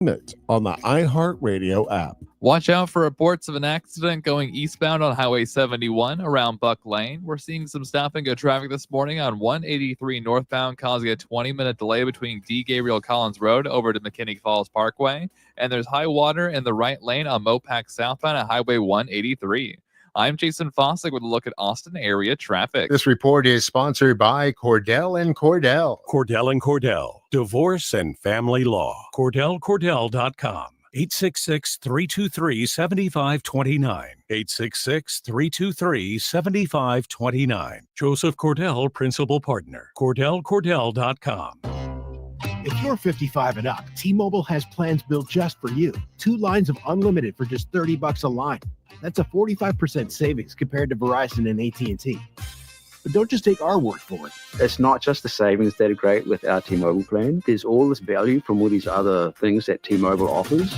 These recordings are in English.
on the iHeartRadio app. Watch out for reports of an accident going eastbound on Highway 71 around Buck Lane. We're seeing some stopping of traffic this morning on 183 northbound, causing a 20-minute delay between D. Gabriel Collins Road over to McKinney Falls Parkway. And there's high water in the right lane on Mopac southbound at Highway 183. I'm Jason Fossick with a look at Austin area traffic. This report is sponsored by Cordell & Cordell. Cordell & Cordell, Divorce and Family Law. CordellCordell.com. 866-323-7529. 866-323-7529. Joseph Cordell, Principal Partner. CordellCordell.com. If you're 55 and up, T-Mobile has plans built just for you. 2 lines of unlimited for just $30 a line. That's a 45% savings compared to Verizon and AT&T. But don't just take our word for it. It's not just the savings that are great with our T-Mobile plan. There's all this value from all these other things that T-Mobile offers.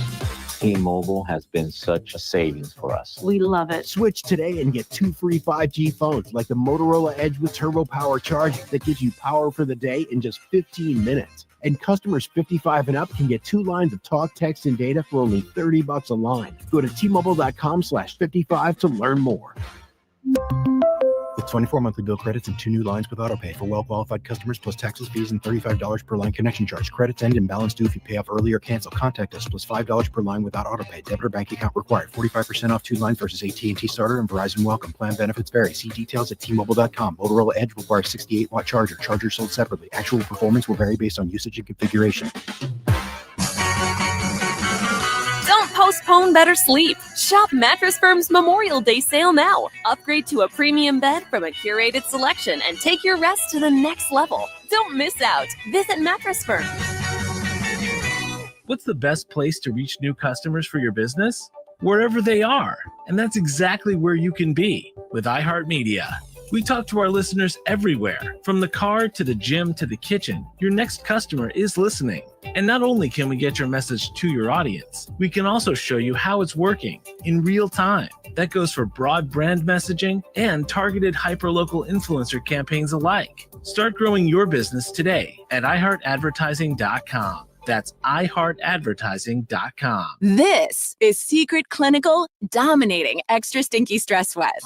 T-Mobile has been such a savings for us. We love it. Switch today and get 2 free 5G phones like the Motorola Edge with Turbo Power charging that gives you power for the day in just 15 minutes. And customers 55 and up can get 2 lines of talk, text, and data for only $30 a line. Go to T-Mobile.com/55 to learn more. With 24 monthly bill credits and 2 new lines with autopay for well-qualified customers plus taxes, fees, and $35 per line connection charge. Credits end and balance due if you pay off early or cancel. Contact us plus $5 per line without autopay. Debit or bank account required. 45% off 2 lines versus AT&T Starter and Verizon Welcome. Plan benefits vary. See details at T-Mobile.com. Motorola Edge requires 68-watt charger. Charger sold separately. Actual performance will vary based on usage and configuration. Don't postpone better sleep. Shop Mattress Firm's Memorial Day sale now. Upgrade to a premium bed from a curated selection and take your rest to the next level. Don't miss out. Visit Mattress Firm. What's the best place to reach new customers for your business? Wherever they are. And that's exactly where you can be with iHeartMedia. We talk to our listeners everywhere, from the car to the gym to the kitchen. Your next customer is listening. And not only can we get your message to your audience, we can also show you how it's working in real time. That goes for broad brand messaging and targeted hyperlocal influencer campaigns alike. Start growing your business today at iHeartAdvertising.com. That's iHeartAdvertising.com. This is Secret Clinical dominating extra stinky stress sweat.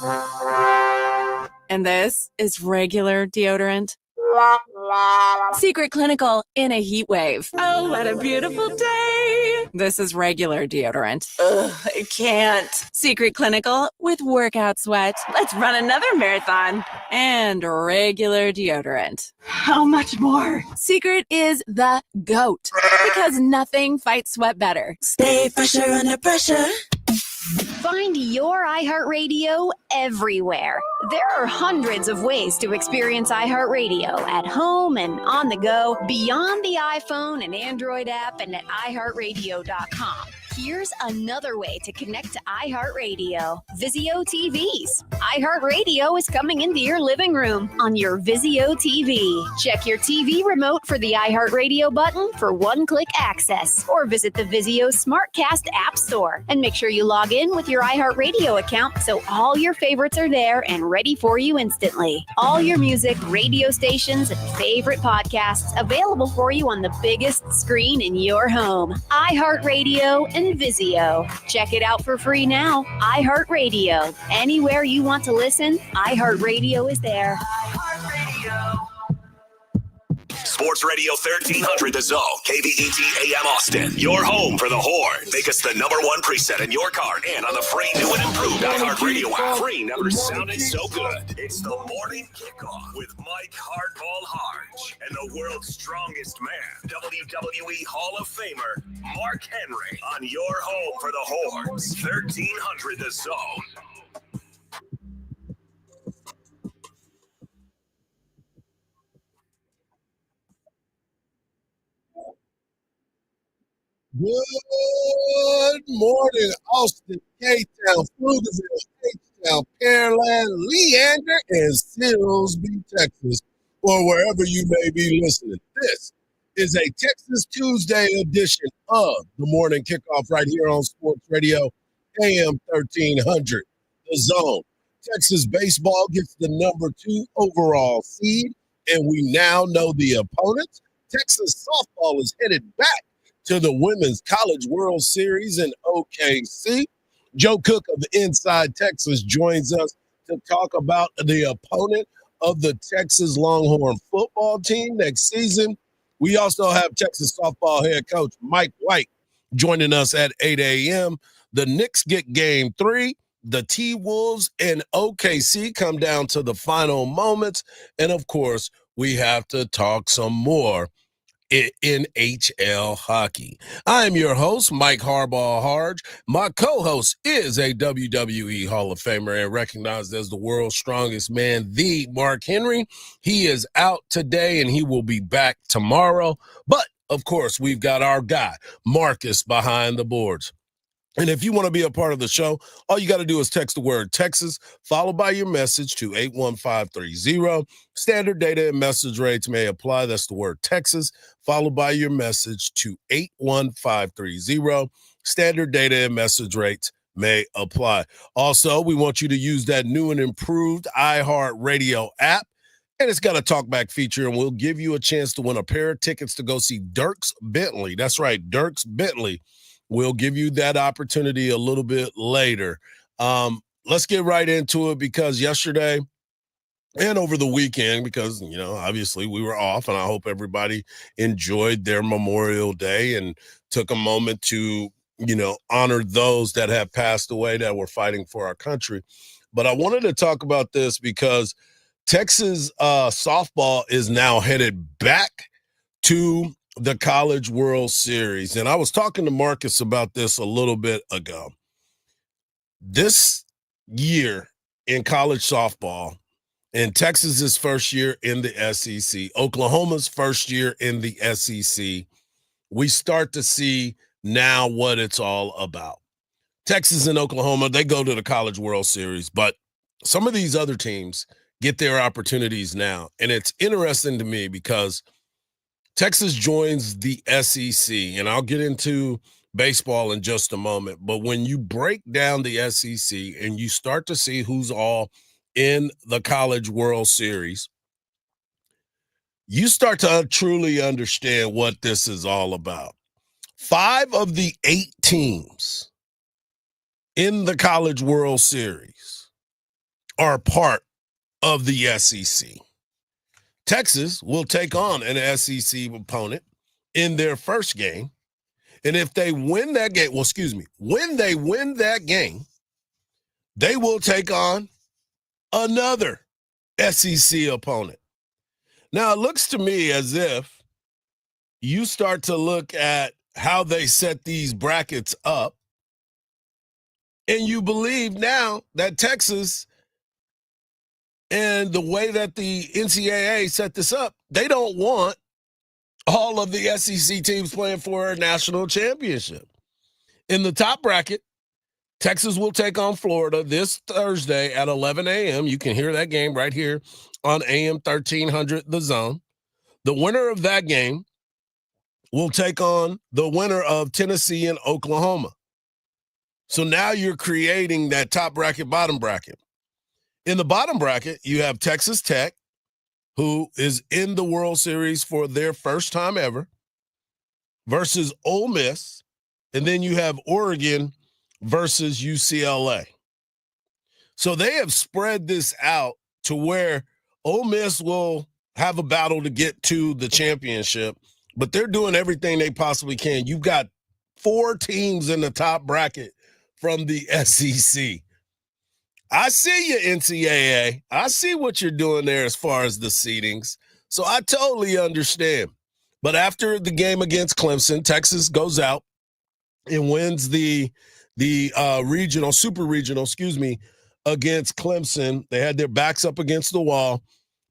And this is regular deodorant. Secret Clinical in a heat wave. Oh, what a beautiful day. This is regular deodorant. Ugh, I can't. Secret Clinical with workout sweat. Let's run another marathon. And regular deodorant. How much more? Secret is the GOAT because nothing fights sweat better. Stay fresher under pressure. Find your iHeartRadio everywhere. There are hundreds of ways to experience iHeartRadio at home and on the go, beyond the iPhone and Android app and at iHeartRadio.com. Here's another way to connect to iHeartRadio. Vizio TVs. iHeartRadio is coming into your living room on your Vizio TV. Check your TV remote for the iHeartRadio button for one-click access, or visit the Vizio SmartCast app store and make sure you log in with your iHeartRadio account so all your favorites are there and ready for you instantly. All your music, radio stations, and favorite podcasts available for you on the biggest screen in your home. iHeartRadio and Vizio. Check it out for free now. iHeartRadio. Anywhere you want to listen, iHeartRadio is there. iHeartRadio. Sports Radio 1300 The Zone, KVET AM Austin. Your home for the Horns. Make us the #1 preset in your car and on the free new and improved iHeartRadio app. Free never sounded so good. It's the morning kickoff with Mike Hardball Hardge and the world's strongest man, WWE Hall of Famer Mark Henry, on your home for the Horns. 1300 The Zone. Good morning, Austin, K-Town, Pflugerville, H-Town, Pearland, Leander, and Silsbee, Texas, or wherever you may be listening. This is a Texas Tuesday edition of the Morning Kickoff right here on Sports Radio, AM 1300, The Zone. Texas baseball gets the #2 overall seed, and we now know the opponents. Texas softball is headed back to the Women's College World Series in OKC. Joe Cook of Inside Texas joins us to talk about the opponent of the Texas Longhorn football team next season. We also have Texas softball head coach Mike White joining us at 8 a.m. The Knicks get game 3. The T-Wolves and OKC come down to the moments. And, of course, we have to talk some more NHL hockey. I am your host, Mike Hardball Hardge. My co-host is a WWE Hall of Famer and recognized as the world's strongest man, the Mark Henry. He is out today and he will be back tomorrow. But, of course, we've got our guy, Marcus, behind the boards. And if you want to be a part of the show, all you got to do is text the word Texas, followed by your message to 81530. Standard data and message rates may apply. That's the word Texas, followed by your message to 81530. Standard data and message rates may apply. Also, we want you to use that new and improved iHeartRadio app. And it's got a talkback feature, and we'll give you a chance to win a pair of tickets to go see Dierks Bentley. That's right, Dierks Bentley. We'll give you that opportunity a little bit later. Let's get right into it because yesterday and over the weekend, because, obviously we were off, and I hope everybody enjoyed their Memorial Day and took a moment to, honor those that have passed away that were fighting for our country. But I wanted to talk about this because Texas softball is now headed back to the College World Series. And I was talking to Marcus about this a little bit ago. This year in college softball, and Texas's first year in the SEC, Oklahoma's first year in the SEC, we start to see now what it's all about. Texas and Oklahoma, they go to the College World Series, but some of these other teams get their opportunities now. And it's interesting to me because Texas joins the SEC, and I'll get into baseball in just a moment. But when you break down the SEC and you start to see who's all in the College World Series, you start to truly understand what this is all about. 5 of the 8 teams in the College World Series are part of the SEC. Texas will take on an SEC opponent in their first game. And if they win that game, when they win that game, they will take on another SEC opponent. Now, it looks to me as if you start to look at how they set these brackets up, and you believe now that Texas and the way that the NCAA set this up, they don't want all of the SEC teams playing for a national championship. In the top bracket, Texas will take on Florida this Thursday at 11 a.m. You can hear that game right here on AM 1300, The Zone. The winner of that game will take on the winner of Tennessee and Oklahoma. So now you're creating that top bracket, bottom bracket. In the bottom bracket, you have Texas Tech, who is in the World Series for their first time ever, versus Ole Miss. And then you have Oregon versus UCLA. So they have spread this out to where Ole Miss will have a battle to get to the championship, but they're doing everything they possibly can. You've got 4 teams in the top bracket from the SEC. I see you, NCAA. I see what you're doing there as far as the seedings. So I totally understand. But after the game against Clemson, Texas goes out and wins the super regional, against Clemson. They had their backs up against the wall,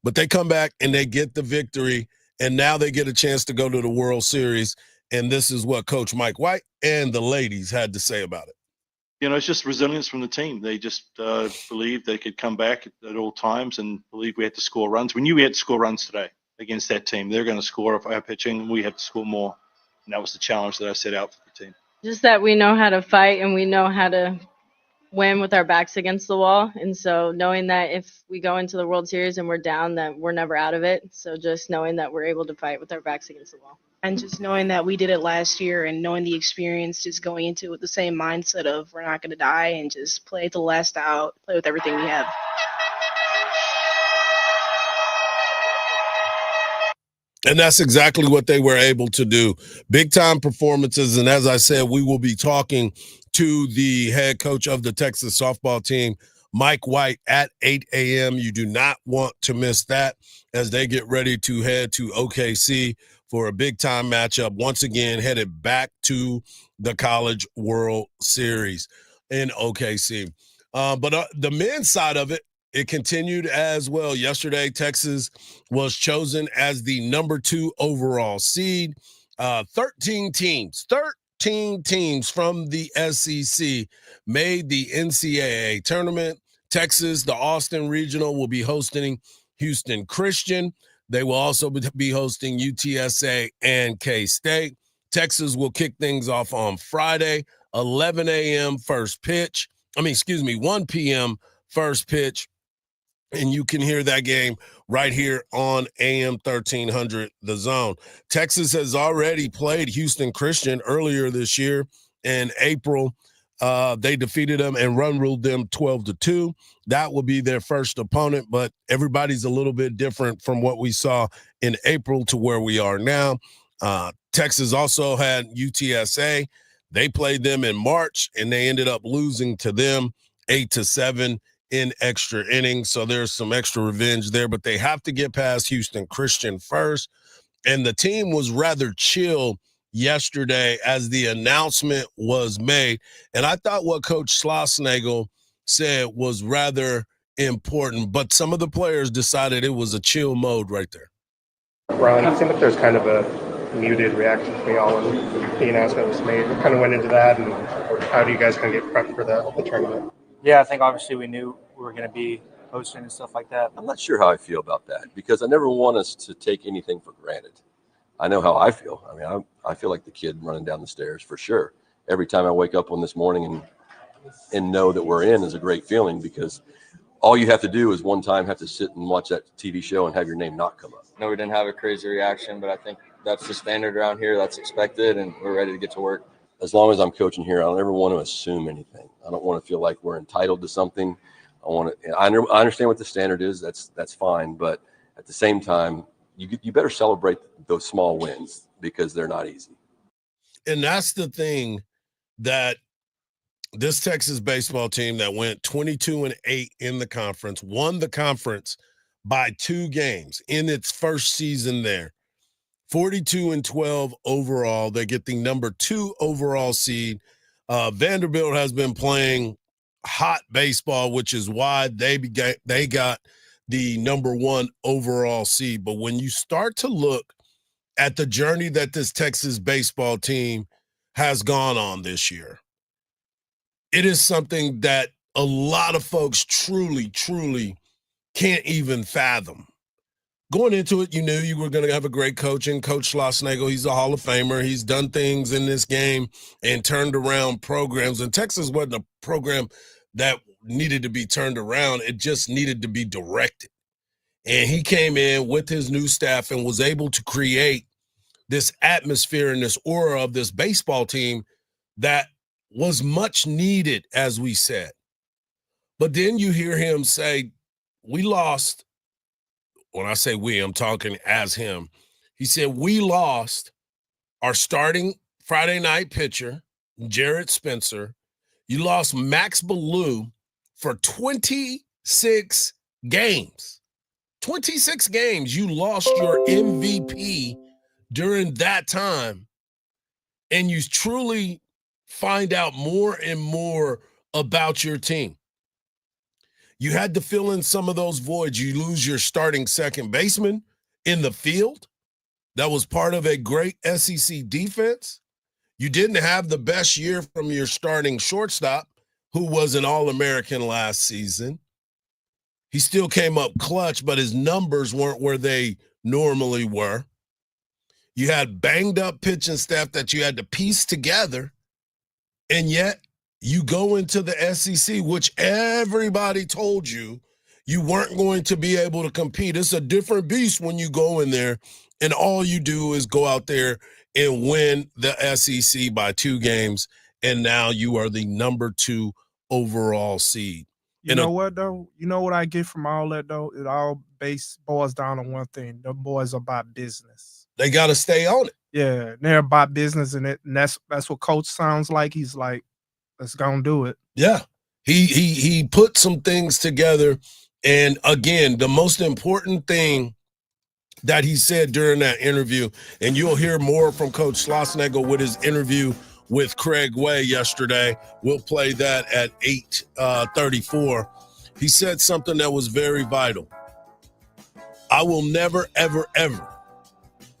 but they come back and they get the victory. And now they get a chance to go to the World Series. And this is what Coach Mike White and the ladies had to say about it. It's just resilience from the team. They just believed they could come back at all times and believe we had to score runs. We knew we had to score runs today against that team. They're going to score if our pitching. We have to score more. And that was the challenge that I set out for the team. Just that we know how to fight and we know how to win with our backs against the wall. And so knowing that if we go into the World Series and we're down, that we're never out of it. So just knowing that we're able to fight with our backs against the wall. And just knowing that we did it last year and knowing the experience, just going into it with the same mindset of we're not going to die and just play to the last out, play with everything we have. And that's exactly what they were able to do. Big time performances. And as I said, we will be talking to the head coach of the Texas softball team, Mike White, at 8 a.m. You do not want to miss that as they get ready to head to OKC for a big time matchup. Once again, headed back to the College World Series in OKC. But the men's side of it, it continued as well. Yesterday, Texas was chosen as the number 2 overall seed. 13 teams from the SEC made the NCAA tournament. Texas, the Austin Regional, will be hosting Houston Christian. They will also be hosting UTSA and K-State. Texas will kick things off on Friday, 11 a.m. first pitch. 1 p.m. first pitch. And you can hear that game right here on AM 1300, The Zone. Texas has already played Houston Christian earlier this year in April. They defeated them and run-ruled them 12-2. That will be their first opponent, but everybody's a little bit different from what we saw in April to where we are now. Texas also had UTSA. They played them in March, and they ended up losing to them 8-7 in extra innings. So there's some extra revenge there, but they have to get past Houston Christian first. And the team was rather chill yesterday as the announcement was made. And I thought what Coach Schlossnagle said was rather important, but some of the players decided it was a chill mode right there. Ron, it seemed like there's kind of a muted reaction from y'all when the announcement was made. What kind of went into that, and how do you guys kind of get prepped for the tournament? Yeah, I think obviously we knew we were going to be hosting and stuff like that. I'm not sure how I feel about that because I never want us to take anything for granted. I know how I feel. I mean, I feel like the kid running down the stairs for sure. Every time I wake up on this morning and know that we're in is a great feeling because all you have to do is one time have to sit and watch that TV show and have your name not come up. No, we didn't have a crazy reaction, but I think that's the standard around here. That's expected, and we're ready to get to work. As long as I'm coaching here, I don't ever want to assume anything. I don't want to feel like we're entitled to something. I understand what the standard is. That's fine. But at the same time, you better celebrate those small wins because they're not easy. And that's the thing that this Texas baseball team that went 22-8 in the conference, won the conference by 2 games in its first season there. 42-12 overall. They get the number 2 overall seed. Vanderbilt has been playing hot baseball, which is why they got the number 1 overall seed. But when you start to look at the journey that this Texas baseball team has gone on this year, it is something that a lot of folks truly, truly can't even fathom. Going into it, you knew you were going to have a great coach in Coach Schlossnagle. He's a Hall of Famer. He's done things in this game and turned around programs. And Texas wasn't a program that needed to be turned around. It just needed to be directed. And he came in with his new staff and was able to create this atmosphere and this aura of this baseball team that was much needed, as we said. But then you hear him say, we lost. When I say we, I'm talking as him. He said, we lost our starting Friday night pitcher, Jared Spencer. You lost Max Ballou for 26 games. 26 games. You lost your MVP during that time. And you truly find out more and more about your team. You had to fill in some of those voids. You lose your starting second baseman in the field. That was part of a great SEC defense. You didn't have the best year from your starting shortstop, who was an All-American last season. He still came up clutch, but his numbers weren't where they normally were. You had banged up pitching staff that you had to piece together, and yet you go into the SEC, which everybody told you you weren't going to be able to compete. It's a different beast when you go in there And all you do is go out there and win the SEC by 2 games, and now you are the number 2 overall seed. You know what, though? You know what I get from all that, though? It all boils down on one thing. The boys are about business. They got to stay on it. Yeah, they're about business, and that's what Coach sounds like. He's like, let's go do it. Yeah. He put some things together, and again, the most important thing that he said during that interview, and you'll hear more from Coach Schlossnagle with his interview with Craig Way yesterday. We'll play that at 8:34. He said something that was very vital. I will never, ever, ever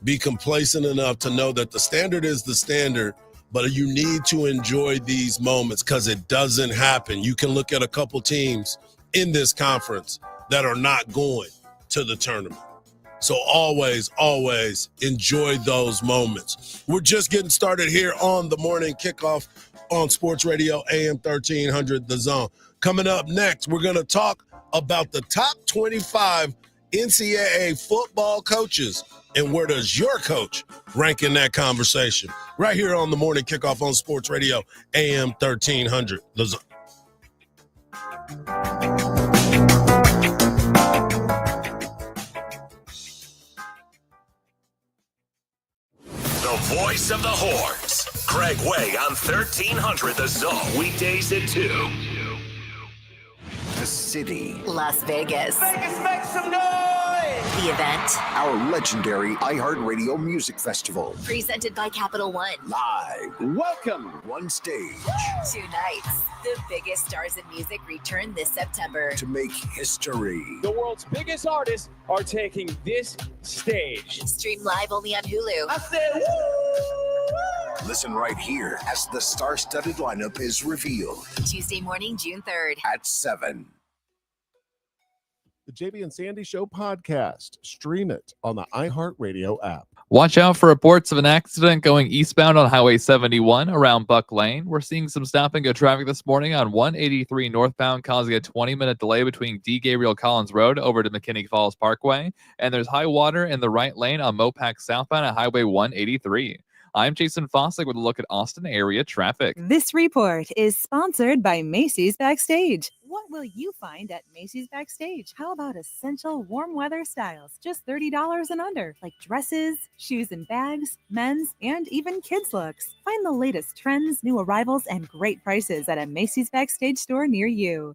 be complacent enough to know that the standard is the standard, but you need to enjoy these moments because it doesn't happen. You can look at a couple teams in this conference that are not going to the tournament. So always, always enjoy those moments. We're just getting started here on the morning kickoff on Sports Radio AM 1300 The Zone. Coming up next, we're going to talk about the top 25 NCAA football coaches and where does your coach rank in that conversation. Right here on the morning kickoff on Sports Radio AM 1300 The Zone. The voice of the Horns. Craig Way on 1300 The Zone. Weekdays at 2. The city. Las Vegas. Vegas, make some noise! The event. Our legendary iHeartRadio Music Festival. Presented by Capital One. Live. Welcome. One stage. 2 nights. The biggest stars in music return this September. To make history. The world's biggest artists are taking this stage. Stream live only on Hulu. I said, woo! Listen right here as the star-studded lineup is revealed. Tuesday morning, June 3rd. At 7. The JB and Sandy Show podcast. Stream it on the iHeartRadio app. Watch out for reports of an accident going eastbound on Highway 71 around Buck Lane. We're seeing some stop-and-go traffic this morning on 183 northbound, causing a 20-minute delay between D. Gabriel Collins Road over to McKinney Falls Parkway. And there's high water in the right lane on Mopac southbound at Highway 183. I'm Jason Fossick with a look at Austin area traffic. This report is sponsored by Macy's Backstage. What will you find at Macy's Backstage? How about essential warm weather styles, just $30 and under, like dresses, shoes and bags, men's, and even kids' looks. Find the latest trends, new arrivals, and great prices at a Macy's Backstage store near you.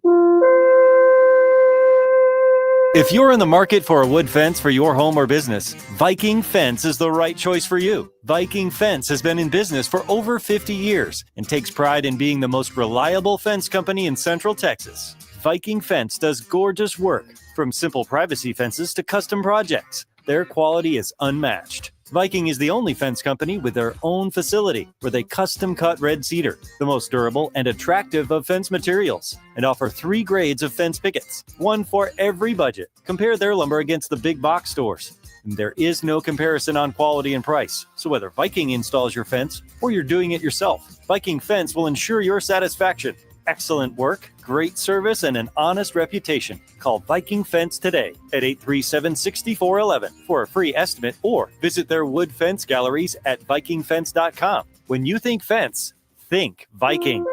If you're in the market for a wood fence for your home or business, Viking Fence is the right choice for you. Viking Fence has been in business for over 50 years and takes pride in being the most reliable fence company in Central Texas. Viking Fence does gorgeous work, from simple privacy fences to custom projects. Their quality is unmatched. Viking is the only fence company with their own facility where they custom cut red cedar, the most durable and attractive of fence materials, and offer 3 grades of fence pickets, one for every budget. Compare their lumber against the big box stores. And there is no comparison on quality and price. So whether Viking installs your fence or you're doing it yourself, Viking Fence will ensure your satisfaction. Excellent work, great service, and an honest reputation. Call Viking Fence today at 837-6411 for a free estimate or visit their wood fence galleries at vikingfence.com. When you think fence, think Viking.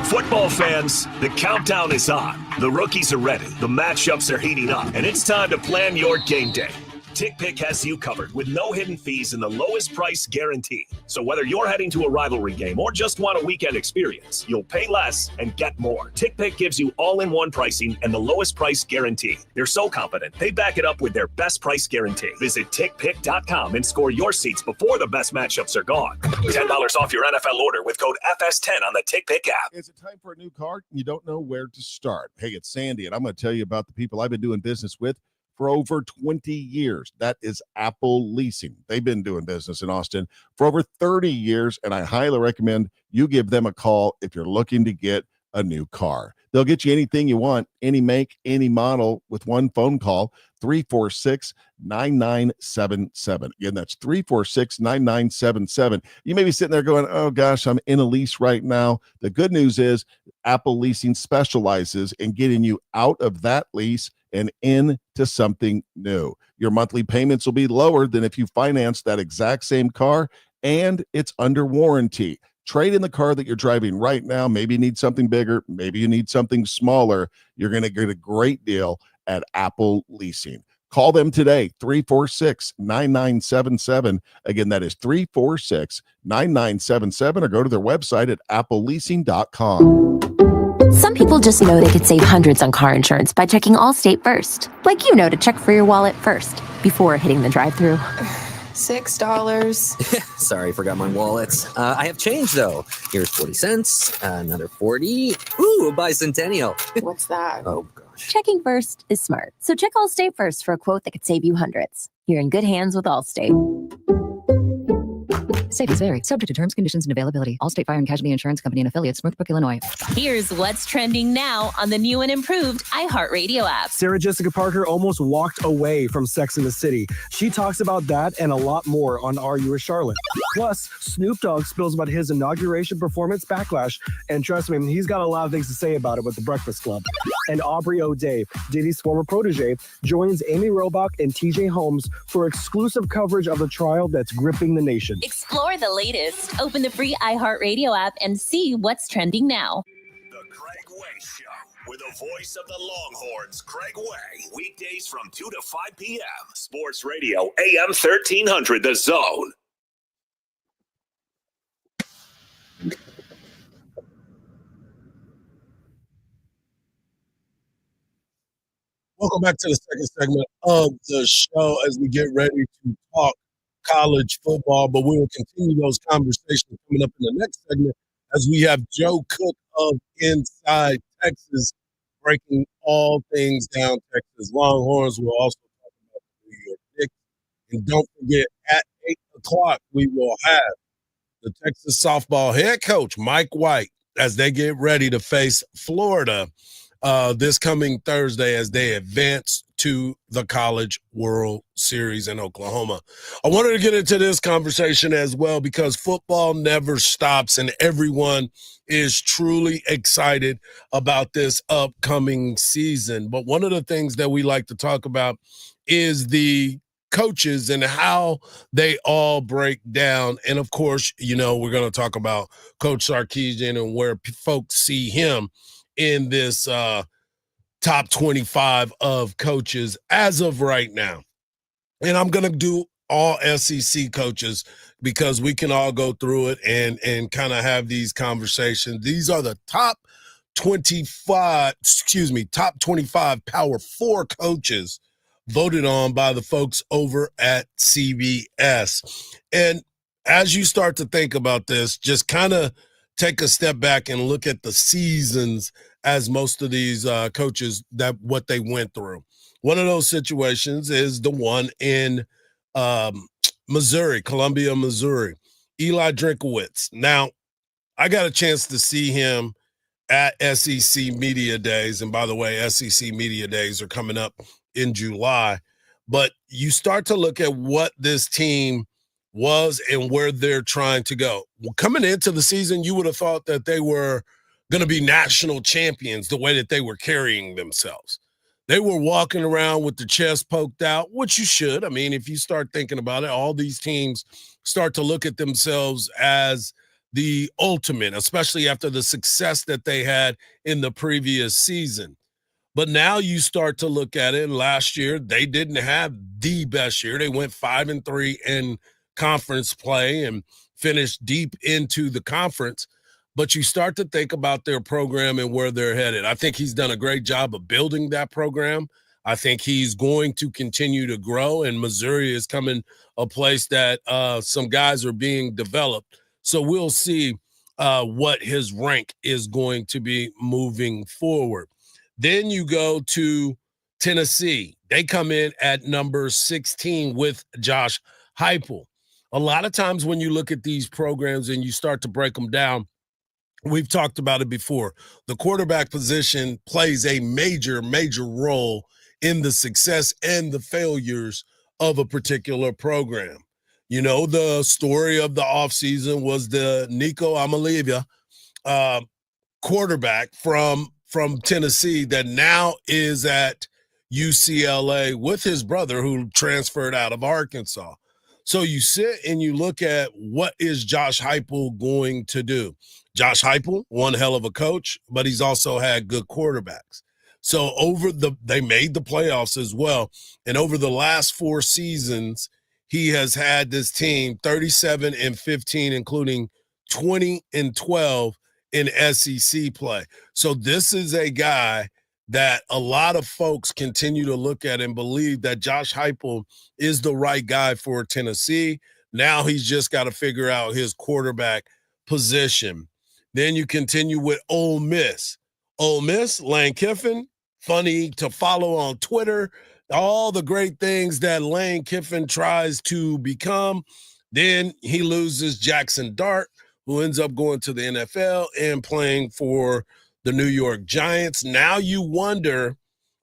Football fans, the countdown is on. The rookies are ready, the matchups are heating up, and it's time to plan your game day. TickPick has you covered with no hidden fees and the lowest price guarantee. So whether you're heading to a rivalry game or just want a weekend experience, you'll pay less and get more. TickPick gives you all-in-one pricing and the lowest price guarantee. They're so confident, they back it up with their best price guarantee. Visit TickPick.com and score your seats before the best matchups are gone. $10 off your NFL order with code FS10 on the TickPick app. Is it time for a new car? You don't know where to start. Hey, it's Sandy, and I'm going to tell you about the people I've been doing business with for over 20 years. That is Apple Leasing. They've been doing business in Austin for over 30 years, and I highly recommend you give them a call if you're looking to get a new car. They'll get you anything you want, any make, any model, with one phone call, 346-9977. Again, that's 346-9977. You may be sitting there going, oh gosh, I'm in a lease right now. The good news is Apple Leasing specializes in getting you out of that lease and into to something new. Your monthly payments will be lower than if you finance that exact same car, and it's under warranty. Trade in the car that you're driving right now. Maybe you need something bigger. Maybe you need something smaller. You're going to get a great deal at Apple Leasing. Call them today, 346-9977. Again, that is 346-9977, or go to their website at appleleasing.com. Some people just know they could save hundreds on car insurance by checking Allstate first. Like to check for your wallet first before hitting the drive-thru. $6. Sorry, forgot my wallet. I have change, though. Here's 40 cents, another 40. Ooh, a bicentennial. What's that? Oh, gosh. Checking first is smart. So check Allstate first for a quote that could save you hundreds. You're in good hands with Allstate. Savings vary. Subject to terms, conditions, and availability. Allstate Fire and Casualty Insurance Company and Affiliates, Northbrook, Illinois. Here's what's trending now on the new and improved iHeartRadio app. Sarah Jessica Parker almost walked away from Sex and the City. She talks about that and a lot more on Are You a Charlotte? Plus, Snoop Dogg spills about his inauguration performance backlash, and trust me, he's got a lot of things to say about it with the Breakfast Club. And Aubrey O'Day, Diddy's former protege, joins Amy Robach and TJ Holmes for exclusive coverage of the trial that's gripping the nation. Explore the latest. Open the free iHeartRadio app and see what's trending now. The Craig Way Show with the voice of the Longhorns, Craig Way. Weekdays from 2 to 5 p.m. Sports Radio, AM 1300, The Zone. Welcome back to the second segment of the show as we get ready to talk college football, but we will continue those conversations coming up in the next segment as we have Joe Cook of Inside Texas breaking all things down Texas Longhorns. We'll also talk about the New York Knicks. And don't forget, at 8 o'clock, we will have the Texas softball head coach, Mike White, as they get ready to face Florida this coming Thursday as they advance to the College World Series in Oklahoma. I wanted to get into this conversation as well because football never stops and everyone is truly excited about this upcoming season. But one of the things that we like to talk about is the coaches and how they all break down. And of course, we're going to talk about Coach Sarkisian and where folks see him in this top 25 of coaches as of right now. And I'm going to do all SEC coaches because we can all go through it and kind of have these conversations. These are the top 25 Power 4 coaches voted on by the folks over at CBS. And as you start to think about this, just kind of take a step back and look at the seasons as most of these coaches, that what they went through. One of those situations is the one in Missouri, Columbia, Missouri, Eli Drinkowitz. Now, I got a chance to see him at SEC Media Days. And by the way, SEC Media Days are coming up in July. But you start to look at what this team was and where they're trying to go. Well, coming into the season, you would have thought that they were going to be national champions the way that they were carrying themselves. They were walking around with the chest poked out, which you should. I mean, if you start thinking about it, all these teams start to look at themselves as the ultimate, especially after the success that they had in the previous season. But now you start to look at it, and last year they didn't have the best year. They went 5-3 in conference play and finished deep into the conference. But you start to think about their program and where they're headed. I think he's done a great job of building that program. I think he's going to continue to grow, and Missouri is coming a place that some guys are being developed. So we'll see what his rank is going to be moving forward. Then you go to Tennessee. They come in at number 16 with Josh Heupel. A lot of times when you look at these programs and you start to break them down, we've talked about it before. The quarterback position plays a major, major role in the success and the failures of a particular program. You know, the story of the offseason was the Nico Amalivia quarterback from Tennessee that now is at UCLA with his brother who transferred out of Arkansas. So you sit and you look at what is Josh Heupel going to do. Josh Heupel, one hell of a coach, but he's also had good quarterbacks. So they made the playoffs as well. And over the last 4 seasons, he has had this team 37-15, including 20-12 in SEC play. So this is a guy that a lot of folks continue to look at and believe that Josh Heupel is the right guy for Tennessee. Now he's just got to figure out his quarterback position. Then you continue with Ole Miss. Ole Miss, Lane Kiffin, funny to follow on Twitter, all the great things that Lane Kiffin tries to become. Then he loses Jackson Dart, who ends up going to the NFL and playing for the New York Giants. Now you wonder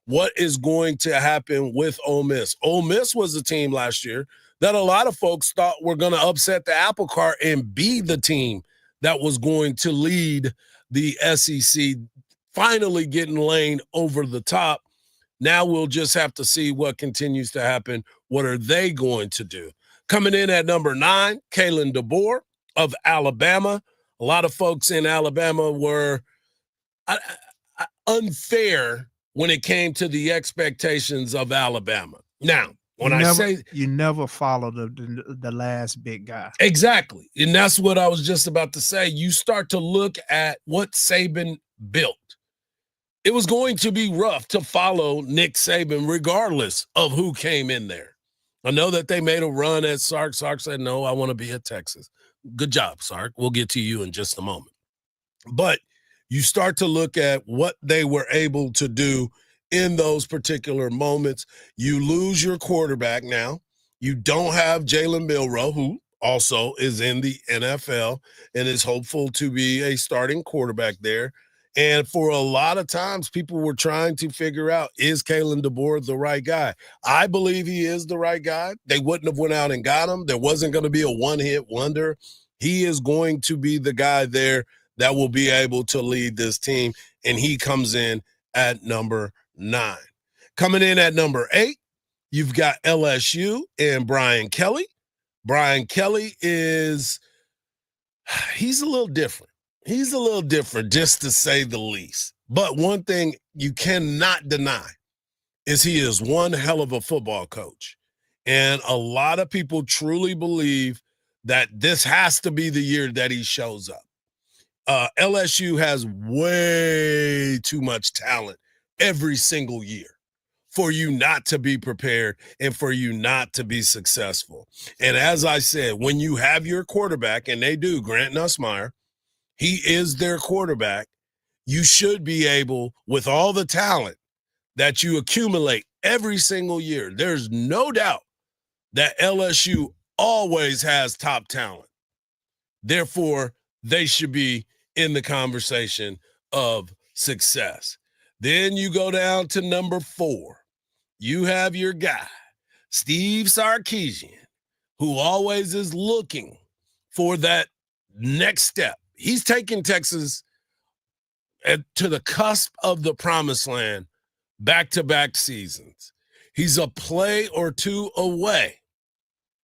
what is going to happen with Ole Miss. Ole Miss was a team last year that a lot of folks thought were going to upset the apple cart and be the team that was going to lead the SEC, finally getting Lane over the top. Now we'll just have to see what continues to happen. What are they going to do? Coming in at number 9, Kalen DeBoer of Alabama. A lot of folks in Alabama were unfair when it came to the expectations of Alabama. Now, you never follow the last big guy. Exactly. And that's what I was just about to say. You start to look at what Saban built. It was going to be rough to follow Nick Saban regardless of who came in there. I know that they made a run at Sark. Sark said, no, I want to be at Texas. Good job, Sark. We'll get to you in just a moment. But you start to look at what they were able to do in those particular moments. You lose your quarterback now. You don't have Jalen Milroe, who also is in the NFL and is hopeful to be a starting quarterback there. And for a lot of times, people were trying to figure out, is Kalen DeBoer the right guy? I believe he is the right guy. They wouldn't have went out and got him. There wasn't going to be a one-hit wonder. He is going to be the guy there that will be able to lead this team, and he comes in at number 9. Coming in at number 8, you've got LSU and Brian Kelly. Brian Kelly he's a little different. He's a little different, just to say the least. But one thing you cannot deny is he is one hell of a football coach. And a lot of people truly believe that this has to be the year that he shows up. LSU has way too much talent every single year for you not to be prepared and for you not to be successful. And as I said, when you have your quarterback, and they do, Grant Nussmeier, he is their quarterback, you should be able, with all the talent that you accumulate every single year, there's no doubt that LSU always has top talent. Therefore, they should be in the conversation of success. Then you go down to number 4. You have your guy, Steve Sarkisian, who always is looking for that next step. He's taking Texas to the cusp of the promised land back-to-back seasons. He's a play or two away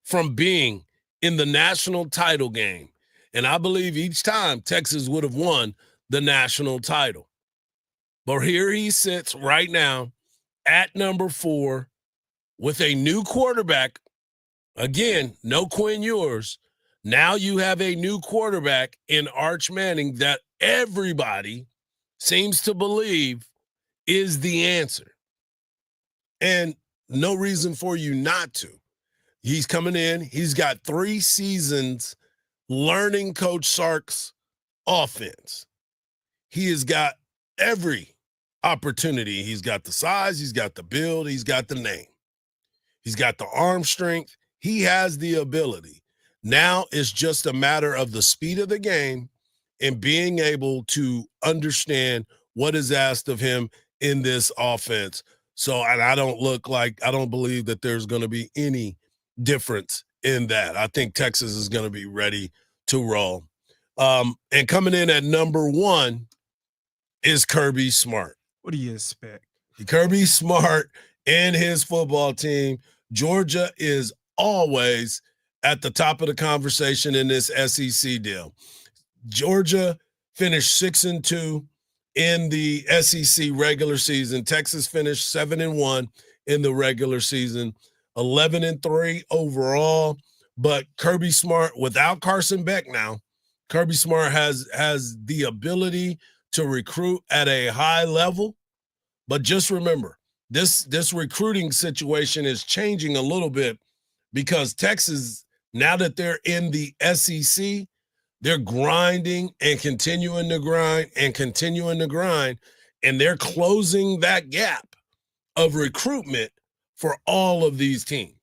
from being in the national title game. And I believe each time Texas would have won the national title. But here he sits right now at number 4 with a new quarterback. Again, no Quinn Ewers. Now you have a new quarterback in Arch Manning that everybody seems to believe is the answer. And no reason for you not to. He's coming in. He's got 3 seasons learning Coach Sark's offense. He has got every opportunity. He's got the size. He's got the build. He's got the name. He's got the arm strength. He has the ability. Now it's just a matter of the speed of the game and being able to understand what is asked of him in this offense. So, and I don't believe that there's going to be any difference in that. I think Texas is going to be ready to roll. And coming in at number 1 is Kirby Smart. What do you expect? Kirby Smart and his football team. Georgia is always at the top of the conversation in this SEC deal. Georgia finished 6-2 in the SEC regular season. Texas finished 7-1 in the regular season, 11-3 overall. But Kirby Smart, without Carson Beck now, Kirby Smart has the ability to recruit at a high level. But just remember, this recruiting situation is changing a little bit because Texas, now that they're in the SEC, they're grinding and continuing to grind and continuing to grind, and they're closing that gap of recruitment for all of these teams.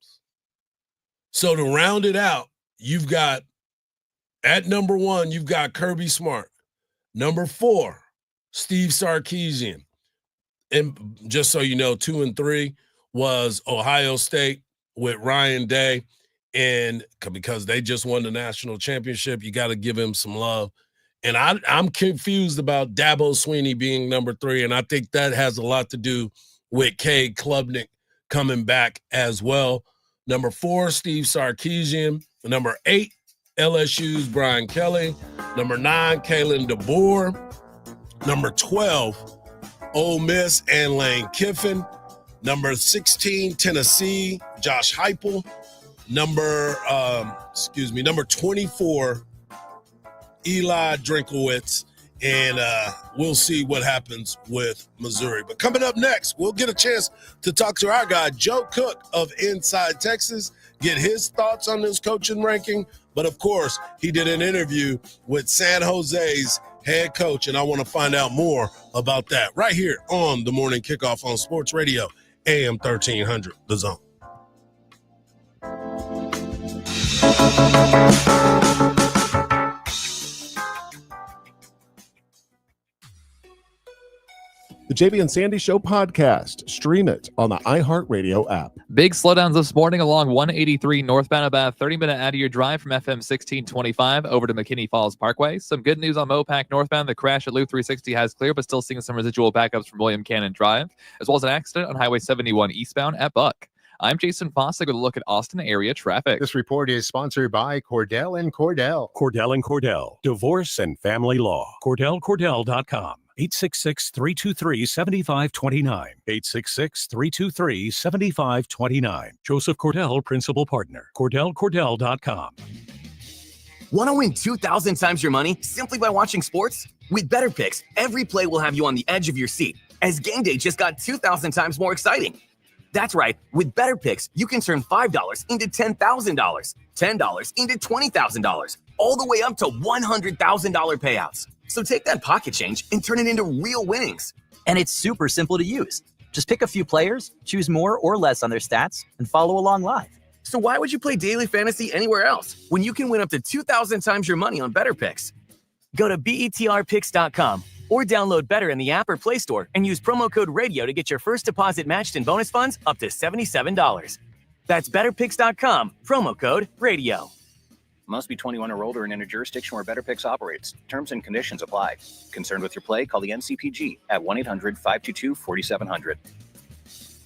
So to round it out, you've got, at number 1, you've got Kirby Smart. Number 4, Steve Sarkisian. And just so you know, 2 and 3 was Ohio State with Ryan Day. And because they just won the national championship, you got to give him some love. And I'm confused about Dabo Swinney being number 3. And I think that has a lot to do with Cade Klubnik coming back as well. Number 4, Steve Sarkisian. Number 8, LSU's Brian Kelly. Number 9, Kalen DeBoer. Number 12, Ole Miss and Lane Kiffin. Number 16, Tennessee, Josh Heupel. Number 24, Eli Drinkowitz. And we'll see what happens with Missouri. But coming up next, we'll get a chance to talk to our guy, Joe Cook of Inside Texas, get his thoughts on this coaching ranking. But, of course, he did an interview with San Jose's head coach, and I want to find out more about that right here on the Morning Kickoff on Sports Radio, AM 1300, The Zone. The JB and Sandy Show podcast. Stream it on the iHeartRadio app. Big slowdowns this morning along 183 northbound, about a 30-minute out-of-your drive from FM 1625 over to McKinney Falls Parkway. Some good news on Mopac northbound. The crash at Loop 360 has cleared, but still seeing some residual backups from William Cannon Drive, as well as an accident on Highway 71 eastbound at Buck. I'm Jason Fossick with a look at Austin area traffic. This report is sponsored by Cordell & Cordell. Cordell & Cordell. Divorce and Family Law. CordellCordell.com. 866-323-7529. 866-323-7529. Joseph Cordell, Principal Partner. CordellCordell.com. Want to win 2,000 times your money simply by watching sports? With Better Picks, every play will have you on the edge of your seat, as game day just got 2,000 times more exciting. That's right. With Better Picks, you can turn $5 into $10,000, $10 into $20,000, all the way up to $100,000 payouts. So take that pocket change and turn it into real winnings. And it's super simple to use. Just pick a few players, choose more or less on their stats, and follow along live. So why would you play daily fantasy anywhere else when you can win up to 2,000 times your money on Better Picks? Go to betrpicks.com or download Better in the app or Play Store and use promo code RADIO to get your first deposit matched in bonus funds up to $77. That's betterpicks.com, promo code RADIO. Must be 21 or older and in a jurisdiction where Better Picks operates. Terms and conditions apply. Concerned with your play? Call the NCPG at 1-800-522-4700.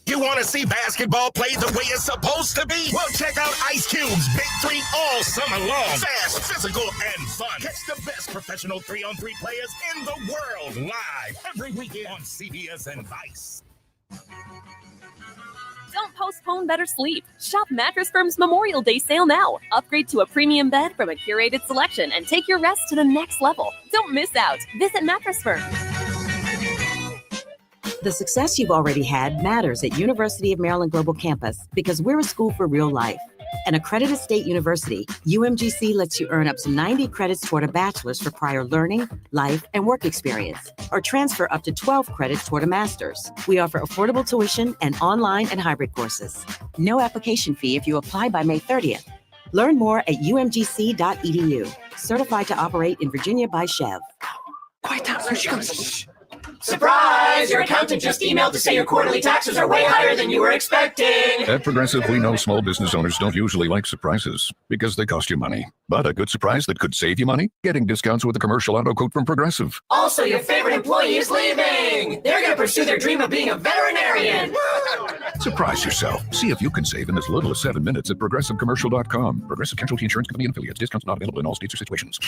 You want to see basketball played the way it's supposed to be? Well, check out Ice Cube's Big Three all summer long. Fast, physical, and fun. Catch the best professional 3-on-3 players in the world live every weekend on CBS and Vice. Don't postpone better sleep. Shop Mattress Firm's Memorial Day sale now. Upgrade to a premium bed from a curated selection and take your rest to the next level. Don't miss out. Visit Mattress Firm. The success you've already had matters at University of Maryland Global Campus because we're a school for real life. An accredited state university, UMGC lets you earn up to 90 credits toward a bachelor's for prior learning, life, and work experience, or transfer up to 12 credits toward a master's. We offer affordable tuition and online and hybrid courses. No application fee if you apply by May 30th. Learn more at umgc.edu. Certified to operate in Virginia by Chev. Quiet down, where she goes. Surprise! Your accountant just emailed to say your quarterly taxes are way higher than you were expecting. At Progressive, we know small business owners don't usually like surprises because they cost you money. But a good surprise that could save you money? Getting discounts with a commercial auto quote from Progressive. Also, your favorite employee is leaving. They're going to pursue their dream of being a veterinarian. Surprise yourself. See if you can save in as little as 7 minutes at ProgressiveCommercial.com. Progressive Casualty Insurance Company and affiliates. Discounts not available in all states or situations.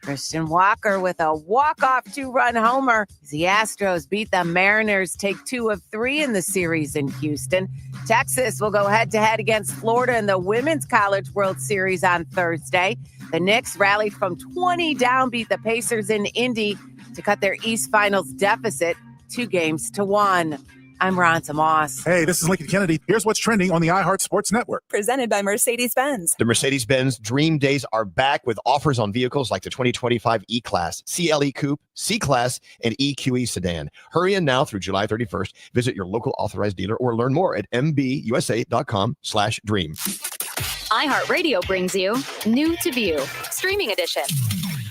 Christian Walker with a walk-off 2-run homer. The Astros beat the Mariners, take 2 of 3 in the series in Houston. Texas will go head-to-head against Florida in the Women's College World Series on Thursday. The Knicks rallied from 20 down, beat the Pacers in Indy to cut their East Finals deficit 2-1. I'm Ronza Moss. Hey, this is Lincoln Kennedy. Here's what's trending on the iHeart Sports Network. Presented by Mercedes-Benz. The Mercedes-Benz Dream Days are back with offers on vehicles like the 2025 E-Class, CLE Coupe, C-Class, and EQE Sedan. Hurry in now through July 31st. Visit your local authorized dealer or learn more at mbusa.com/dream. iHeartRadio brings you New to View, Streaming Edition.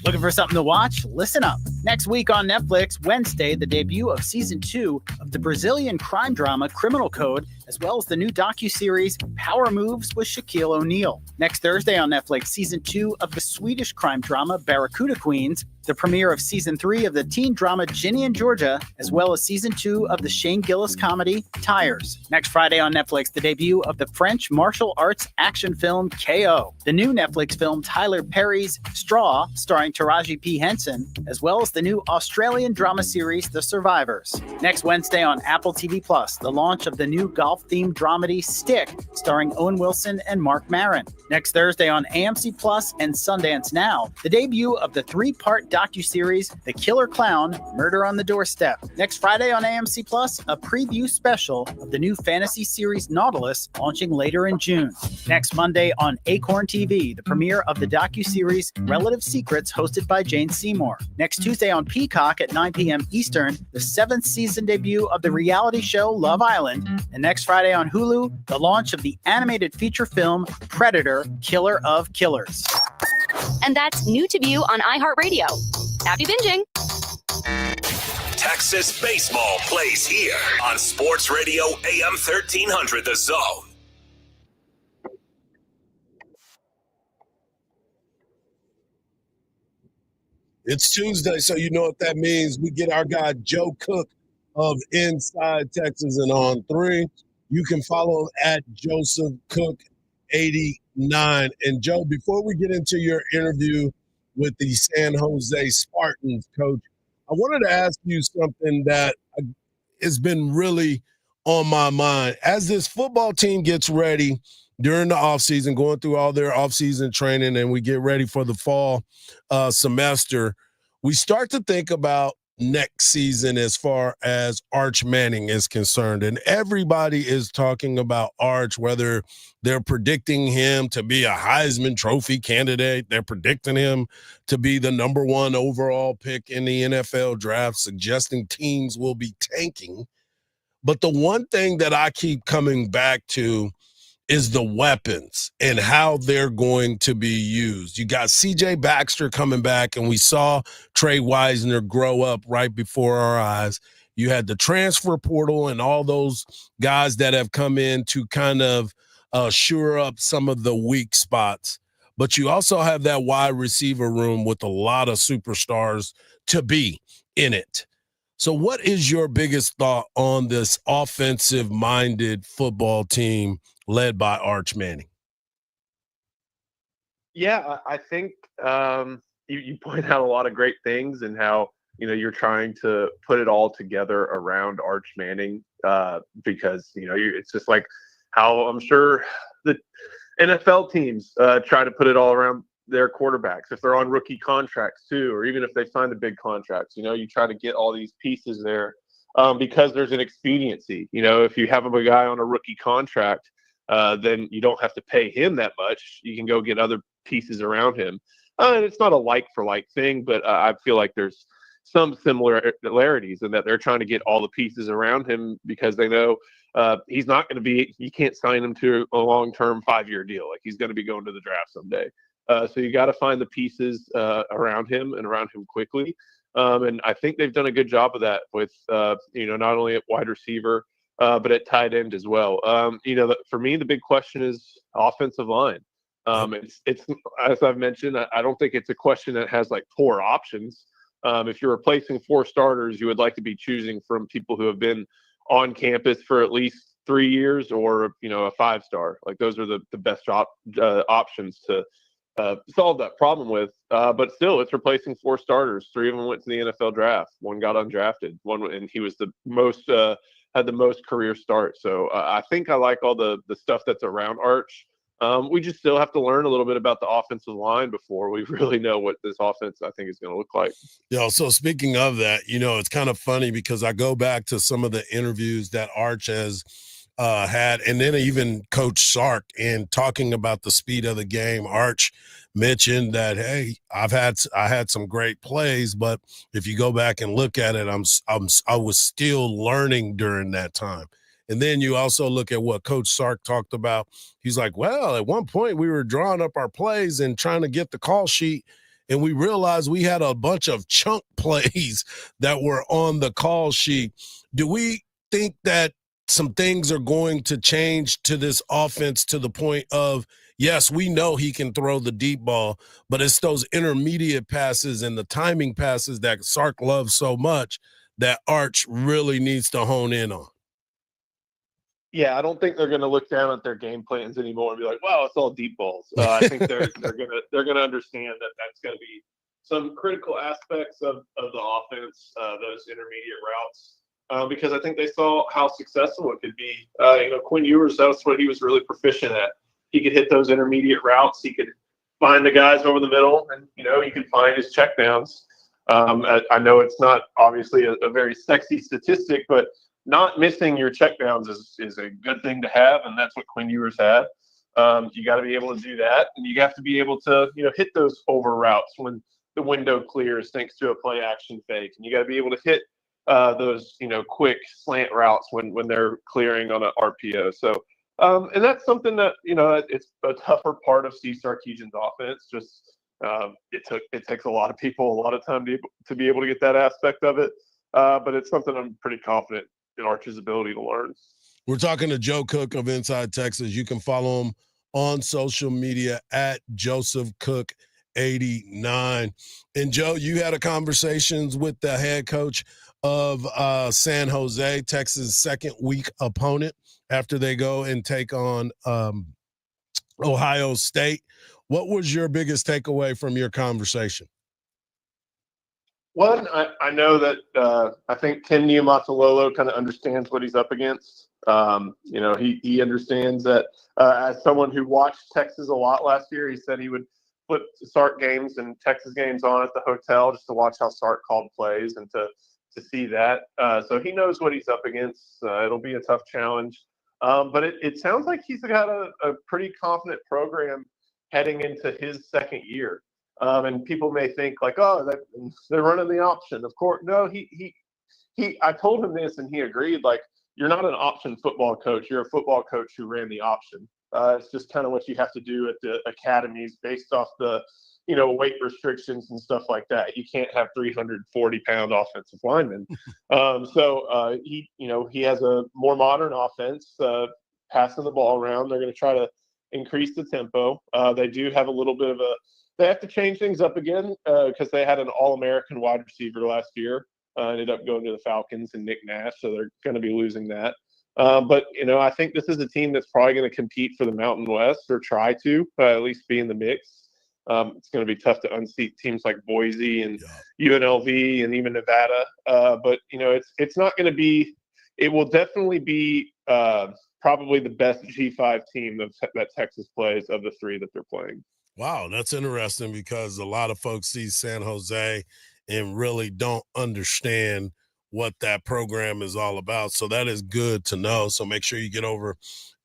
Looking for something to watch? Listen up. Next week on Netflix, Wednesday, the debut of Season 2 of the Brazilian crime drama Criminal Code, as well as the new docuseries Power Moves with Shaquille O'Neal. Next Thursday on Netflix, Season 2 of the Swedish crime drama Barracuda Queens, the premiere of Season 3 of the teen drama Ginny and Georgia, as well as Season 2 of the Shane Gillis comedy Tires. Next Friday on Netflix, the debut of the French martial arts action film KO, the new Netflix film Tyler Perry's Straw, starring Taraji P. Henson, as well as the new Australian drama series The Survivors. Next Wednesday on Apple TV+, the launch of the new golf-themed dramedy Stick, starring Owen Wilson and Mark Maron. Next Thursday on AMC Plus and Sundance Now, the debut of the 3-part docuseries The Killer Clown, Murder on the Doorstep. Next Friday on AMC Plus, a preview special of the new fantasy series Nautilus, launching later in June. Next Monday on Acorn TV, the premiere of the docuseries Relative Secrets, hosted by Jane Seymour. Next Tuesday on Peacock at 9 p.m. Eastern, the 7th season debut of the reality show Love Island. And next Friday on Hulu, the launch of the animated feature film Predator, Killer of Killers. And that's New to View on iHeartRadio. Happy binging. Texas baseball plays here on Sports Radio AM 1300 The Zone. It's Tuesday, so you know what that means. We get our guy Joe Cook of Inside Texas and On 3. You can follow him at Joseph Cook 89. And Joe, before we get into your interview with the San Jose Spartans coach, I wanted to ask you something that has been really on my mind. As this football team gets ready during the offseason, going through all their offseason training, and we get ready for the fall semester, we start to think about next season as far as Arch Manning is concerned. And everybody is talking about Arch, whether they're predicting him to be a Heisman Trophy candidate, they're predicting him to be the number 1 overall pick in the NFL draft, suggesting teams will be tanking. But the one thing that I keep coming back to is the weapons and how they're going to be used. You got C.J. Baxter coming back, and we saw Trey Wisner grow up right before our eyes. You had the transfer portal and all those guys that have come in to kind of shore up some of the weak spots. But you also have that wide receiver room with a lot of superstars to be in it. So what is your biggest thought on this offensive-minded football team led by Arch Manning? Yeah, I think you point out a lot of great things and how, you're trying to put it all together around Arch Manning because, it's just like how I'm sure the NFL teams try to put it all around their quarterbacks if they're on rookie contracts too, or even if they sign the big contracts. You try to get all these pieces there because there's an expediency. If you have a guy on a rookie contract, then you don't have to pay him that much. You can go get other pieces around him. And it's not a like-for-like thing, but I feel like there's some similarities in that they're trying to get all the pieces around him because they know he's not going to be – you can't sign him to a long-term 5-year deal. Like, he's going to be going to the draft someday. So you got to find the pieces around him and around him quickly. And I think they've done a good job of that with, not only at wide receiver, but at tight end as well. For me, the big question is offensive line. It's as I've mentioned, I don't think it's a question that has like 4 options. If you're replacing 4 starters, you would like to be choosing from people who have been on campus for at least 3 years or, a 5-star. Like those are the best options to solve that problem with. But still, it's replacing 4 starters. 3 of them went to the NFL draft. 1 got undrafted. And he was the most had the most career starts. So I think I like all the stuff that's around Arch. We just still have to learn a little bit about the offensive line before we really know what this offense, I think, is going to look like. So speaking of that, it's kind of funny because I go back to some of the interviews that Arch has had, and then even Coach Sark, in talking about the speed of the game. Arch mentioned that, hey, I had some great plays, but if you go back and look at it, I was still learning during that time. And then you also look at what Coach Sark talked about. He's like, well, at one point we were drawing up our plays and trying to get the call sheet, and we realized we had a bunch of chunk plays that were on the call sheet. Do we think that some things are going to change to this offense to the point of, yes, we know he can throw the deep ball, but it's those intermediate passes and the timing passes that Sark loves so much that Arch really needs to hone in on? Yeah, I don't think they're going to look down at their game plans anymore and be like, "Wow, it's all deep balls." I think they're going to understand that that's going to be some critical aspects of the offense, those intermediate routes, because I think they saw how successful it could be. Quinn Ewers, that's what he was really proficient at. He could hit those intermediate routes. He could find the guys over the middle, and he could find his checkdowns. I know it's not obviously a very sexy statistic, but not missing your checkdowns is a good thing to have, and that's what Quinn Ewers had. You got to be able to do that, and you have to be able to hit those over routes when the window clears thanks to a play action fake, and you got to be able to hit those quick slant routes when they're clearing on an RPO. So and that's something that it's a tougher part of Steve Sarkisian's offense. Just it takes a lot of people a lot of time to be able to get that aspect of it, but it's something I'm pretty confident in Arch's ability to learn. We're talking to Joe Cook of Inside Texas. You can follow him on social media at Joseph Cook 89. And Joe, you had a conversations with the head coach of San Jose, Texas' second week opponent, after they go and take on Ohio State. What was your biggest takeaway from your conversation? One, I know that I think Ken Niumatalolo kind of understands what he's up against. He understands that as someone who watched Texas a lot last year, he said he would flip Sark games and Texas games on at the hotel just to watch how Sark called plays and to see that. So he knows what he's up against. It'll be a tough challenge. But it sounds like he's got a pretty confident program heading into his second year. And people may think like, oh, they're running the option. Of course, no. I told him this, and he agreed. Like, you're not an option football coach. You're a football coach who ran the option. It's just kind of what you have to do at the academies based off the, weight restrictions and stuff like that. You can't have 340-pound offensive linemen. So he has a more modern offense, passing the ball around. They're going to try to increase the tempo. They do have a little bit of they have to change things up again because they had an All-American wide receiver last year. Ended up going to the Falcons and Nick Nash, so they're going to be losing that. But I think this is a team that's probably going to compete for the Mountain West, or try to at least be in the mix. It's going to be tough to unseat teams like Boise and UNLV and even Nevada. But it's not going to be. It will definitely be probably the best G5 team that Texas plays of the 3 that they're playing. Wow, that's interesting because a lot of folks see San Jose and really don't understand what that program is all about. So that is good to know. So make sure you get over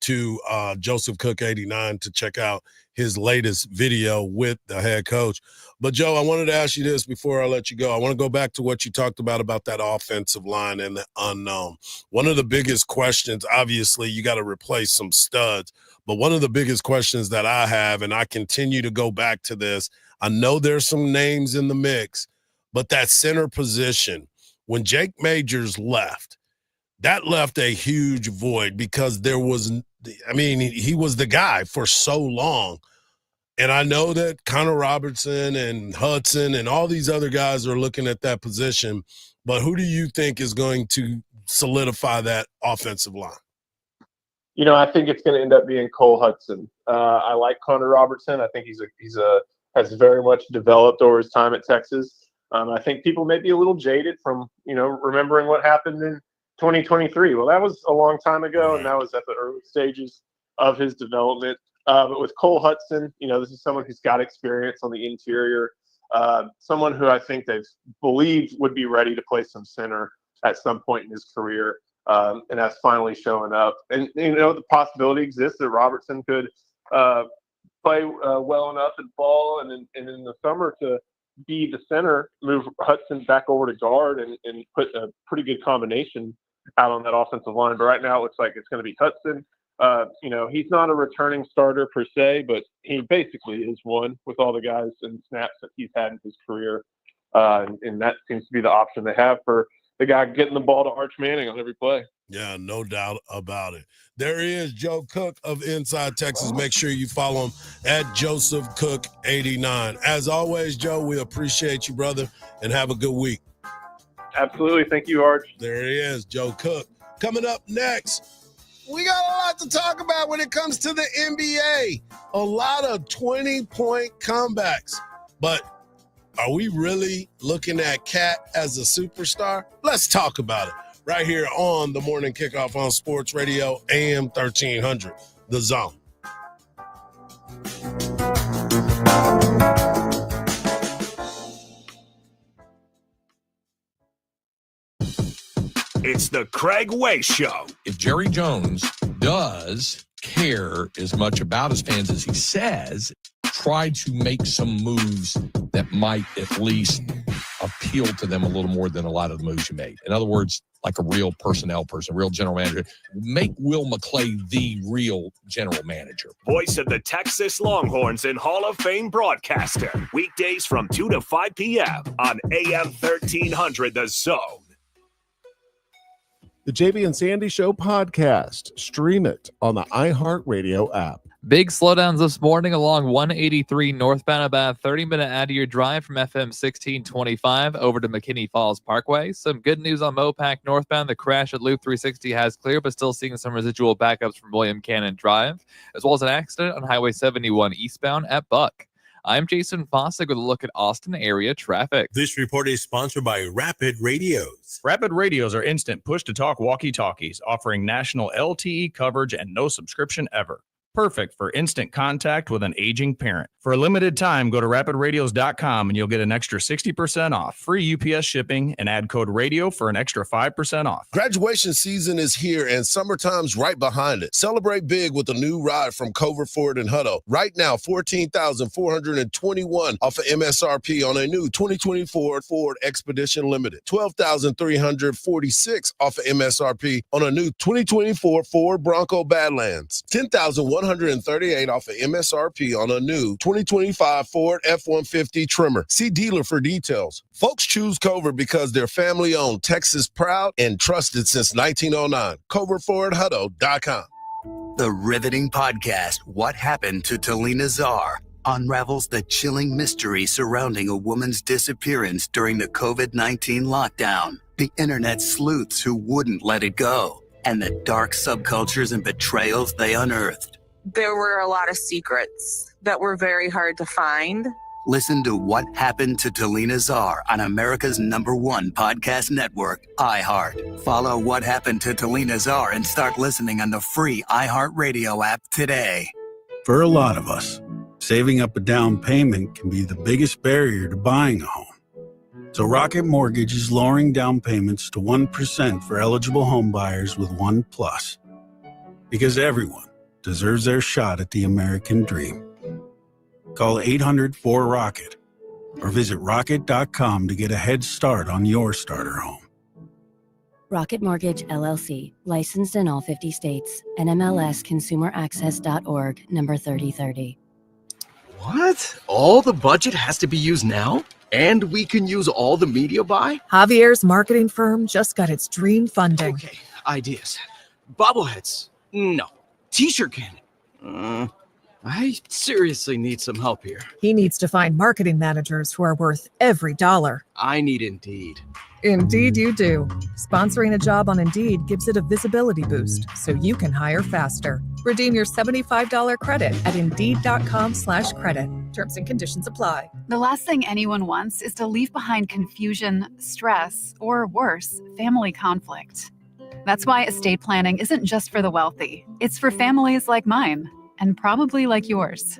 to Joseph Cook 89 to check out his latest video with the head coach. But Joe, I wanted to ask you this before I let you go. I want to go back to what you talked about that offensive line and the unknown. One of the biggest questions, obviously, you got to replace some studs. But one of the biggest questions that I have, and I continue to go back to this, I know there's some names in the mix, but that center position, when Jake Majors left, that left a huge void because he was the guy for so long. And I know that Connor Robertson and Hudson and all these other guys are looking at that position, but who do you think is going to solidify that offensive line? I think it's going to end up being Cole Hudson. I like Connor Robertson. I think has very much developed over his time at Texas. I think people may be a little jaded from, remembering what happened in 2023. Well, that was a long time ago, and that was at the early stages of his development. But with Cole Hudson, this is someone who's got experience on the interior, someone who I think they've believed would be ready to play some center at some point in his career, and that's finally showing up. And, the possibility exists that Robertson could play well enough in fall and in the summer to be the center, move Hudson back over to guard, and put a pretty good combination out on that offensive line. But right now it looks like it's going to be Hudson. He's not a returning starter per se, but he basically is one with all the guys and snaps that he's had in his career. And that seems to be the option they have for the guy getting the ball to Arch Manning on every play. Yeah, no doubt about it. There he is, Joe Cook of Inside Texas. Make sure you follow him at Joseph Cook 89. As always, Joe, we appreciate you, brother, and have a good week. Absolutely. Thank you, Arch. There he is, Joe Cook. Coming up next, we got a lot to talk about when it comes to the NBA. A lot of 20-point comebacks. But are we really looking at Cat as a superstar? Let's talk about it right here on the Morning Kickoff on Sports Radio, AM 1300, The Zone. It's the Craig Way Show. If Jerry Jones does care as much about his fans as he says, try to make some moves that might at least appeal to them a little more than a lot of the moves you made. In other words, like a real personnel person, a real general manager. Make Will McClay the real general manager. Voice of the Texas Longhorns and Hall of Fame broadcaster. Weekdays from 2 to 5 p.m. on AM 1300 The Zone. The JB and Sandy Show podcast. Stream it on the iHeartRadio app. Big slowdowns this morning along 183 northbound, about a 30-minute out-of-your drive from FM 1625 over to McKinney Falls Parkway. Some good news on Mopac northbound. The crash at Loop 360 has cleared, but still seeing some residual backups from William Cannon Drive, as well as an accident on Highway 71 eastbound at Buck. I'm Jason Fossick with a look at Austin area traffic. This report is sponsored by Rapid Radios. Rapid Radios are instant push-to-talk walkie-talkies, offering national LTE coverage and no subscription ever. Perfect for instant contact with an aging parent. For a limited time, go to rapidradios.com and you'll get an extra 60% off, free UPS shipping, and add code radio for an extra 5% off. Graduation season is here and summertime's right behind it. Celebrate big with a new ride from Cover Ford and Hutto. Right now, $14,421 off of MSRP on a new 2024 Ford Expedition Limited. $12,346 off of MSRP on a new 2024 Ford Bronco Badlands. $10,138 off of MSRP on a new 2025 Ford F-150 Trimmer. See dealer for details. Folks choose Cover because they're family-owned, Texas proud, and trusted since 1909. CoverFordHutto.com. The riveting podcast, What Happened to Talina Czar, unravels the chilling mystery surrounding a woman's disappearance during the COVID-19 lockdown, the internet sleuths who wouldn't let it go, and the dark subcultures and betrayals they unearthed. There were a lot of secrets that were very hard to find. Listen to What Happened to Talina Czar on America's #1 podcast network, iHeart. Follow What Happened to Talina Czar and start listening on the free iHeartRadio app today. For a lot of us, saving up a down payment can be the biggest barrier to buying a home. So Rocket Mortgage is lowering down payments to 1% for eligible home buyers with ONE+. Because everyone deserves their shot at the American dream. Call 800-4ROCKET or visit rocket.com to get a head start on your starter home. Rocket Mortgage, LLC, licensed in all 50 states. NMLSConsumerAccess.org, number 3030. What? All the budget has to be used now? And we can use all the media buy? Javier's marketing firm just got its dream funding. Okay, ideas. Bobbleheads? No. T-shirt cannon? I seriously need some help here. He needs to find marketing managers who are worth every dollar. I need Indeed. Indeed you do. Sponsoring a job on Indeed gives it a visibility boost so you can hire faster. Redeem your $75 credit at Indeed.com/credit. Terms and conditions apply. The last thing anyone wants is to leave behind confusion, stress, or worse, family conflict. That's why estate planning isn't just for the wealthy. It's for families like mine, and probably like yours.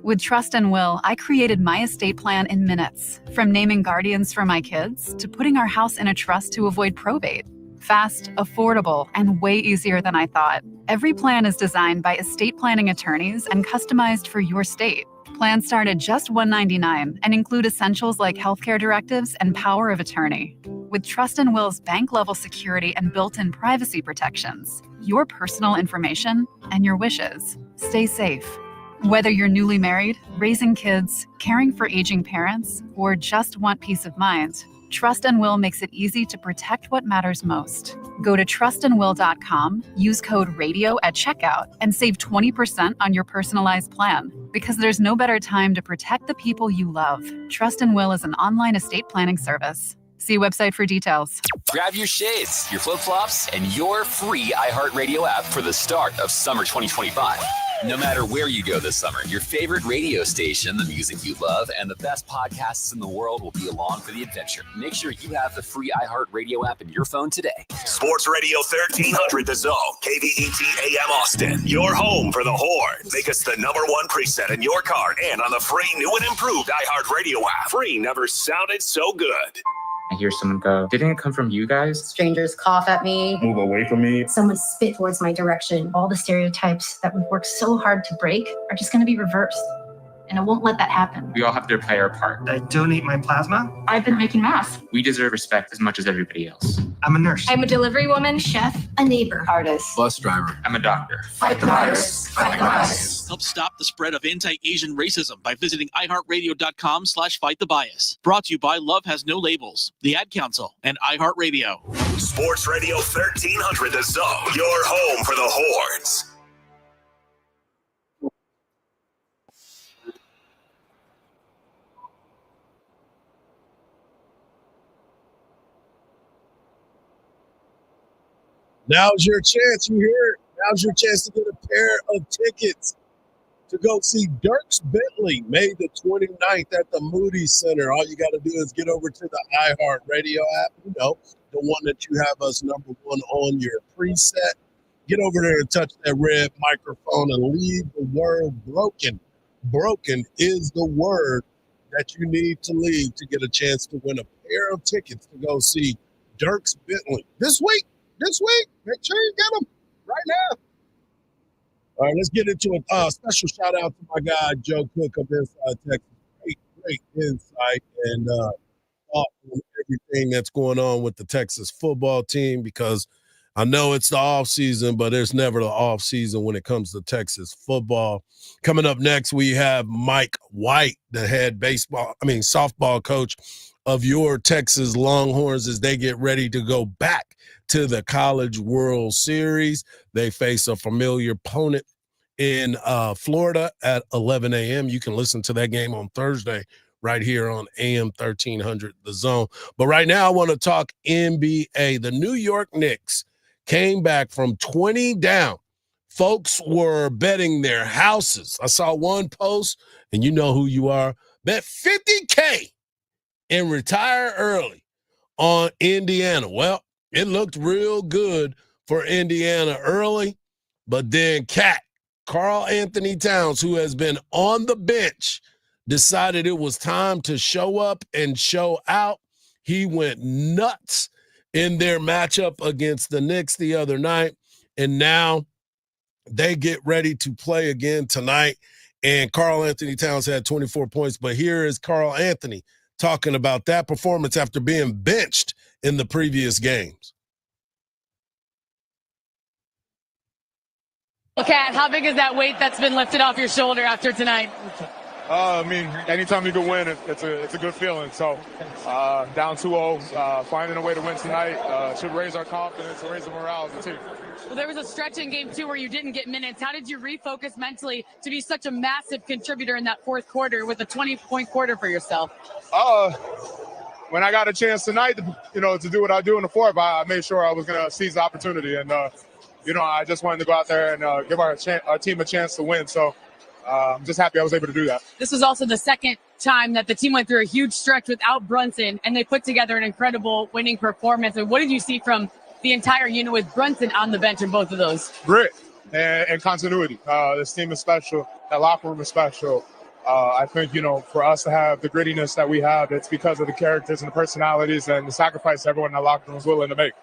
With Trust and Will, I created my estate plan in minutes, from naming guardians for my kids to putting our house in a trust to avoid probate. Fast, affordable, and way easier than I thought. Every plan is designed by estate planning attorneys and customized for your state. Plans start at just $199 and include essentials like healthcare directives and power of attorney. With Trust and Will's bank-level security and built-in privacy protections, your personal information and your wishes stay safe. Whether you're newly married, raising kids, caring for aging parents, or just want peace of mind, Trust and Will makes it easy to protect what matters most. Go to trustandwill.com, use code RADIO at checkout, and save 20% on your personalized plan. Because there's no better time to protect the people you love. Trust and Will is an online estate planning service. See website for details. Grab your shades, your flip-flops, and your free iHeartRadio app for the start of summer 2025. No matter where you go this summer, your favorite radio station, the music you love, and the best podcasts in the world will be along for the adventure. Make sure you have the free iHeartRadio app in your phone today. Sports Radio 1300 The Zone, KVET AM Austin. Your home for the Horns. Make us the #1 preset in your car and on the free new and improved iHeartRadio app. Free never sounded so good. I hear someone go, didn't it come from you guys? Strangers cough at me. Move away from me. Someone spit towards my direction. All the stereotypes that we've worked so hard to break are just going to be reversed. And I won't let that happen. We all have to play our part. I donate my plasma. I've been making masks. We deserve respect as much as everybody else. I'm a nurse. I'm a delivery woman, chef, a neighbor, artist, Bus driver. I'm a doctor. Fight the virus. Fight the bias. Help stop the spread of anti-Asian racism by visiting iHeartRadio.com/fightthebias. Brought to you by Love Has No Labels, the Ad Council, and iHeartRadio. Sports Radio 1300 The Zone. Your home for the Horns. Now's your chance. You hear it. Now's your chance to get a pair of tickets to go see Dierks Bentley May the 29th at the Moody Center. All you got to do is get over to the iHeartRadio app, you know, the one that you have us #1 on your preset. Get over there and touch that red microphone and leave the word broken. Broken is the word that you need to leave to get a chance to win a pair of tickets to go see Dierks Bentley this week. Make sure you get them right now. All right, let's get into a special shout out to my guy, Joe Cook of Inside Texas. Great insight and thought on everything that's going on with the Texas football team, because I know it's the off season, but there's never the off season when it comes to Texas football. Coming up next, we have Mike White, the head softball coach of your Texas Longhorns, as they get ready to go back to the College World Series. They face a familiar opponent in Florida at 11 a.m. You can listen to that game on Thursday right here on AM 1300 The Zone. But right now I want to talk NBA. The New York Knicks came back from 20 down. Folks were betting their houses. I saw one post, and you know who you are, bet $50K and retire early on Indiana. Well, it looked real good for Indiana early, but then Karl Anthony Towns, who has been on the bench, decided it was time to show up and show out. He went nuts in their matchup against the Knicks the other night, and now they get ready to play again tonight, and Karl Anthony Towns had 24 points, but here is Karl Anthony talking about that performance after being benched in the previous games. Kat, how big is that weight that's been lifted off your shoulder after tonight? I mean, anytime you can win, it's a good feeling. So, down 2-0, finding a way to win tonight should raise our confidence and raise the morale of the team. Well, there was a stretch in game 2 where you didn't get minutes. How did you refocus mentally to be such a massive contributor in that fourth quarter with a 20-point quarter for yourself? When I got a chance tonight, to do what I do in the fourth, I made sure I was going to seize the opportunity. And, I just wanted to go out there and give our team a chance to win. So I'm just happy I was able to do that. This was also the second time that the team went through a huge stretch without Brunson, and they put together an incredible winning performance. And what did you see from the entire unit with Brunson on the bench in both of those? Grit and continuity. This team is special. That locker room is special. I think, for us to have the grittiness that we have, it's because of the characters and the personalities and the sacrifice everyone in the locker room is willing to make.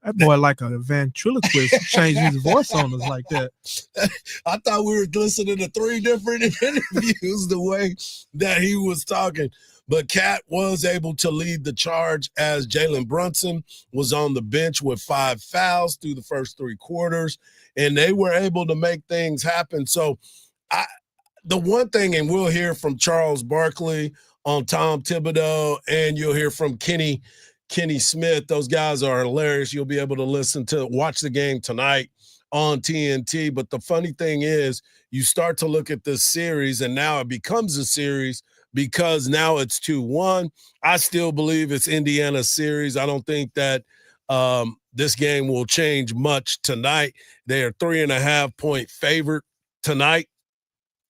That boy like a ventriloquist changing his voice on us like that. I thought we were listening to 3 different interviews the way that he was talking. But Cat was able to lead the charge as Jalen Brunson was on the bench with 5 fouls through the first 3 quarters, and they were able to make things happen. So the one thing, and we'll hear from Charles Barkley on Tom Thibodeau, and you'll hear from Kenny Smith. Those guys are hilarious. You'll be able to watch the game tonight on TNT. But the funny thing is, you start to look at this series, and now it becomes a series because now it's 2-1. I still believe it's Indiana's series. I don't think that this game will change much tonight. They are 3.5-point favorite tonight.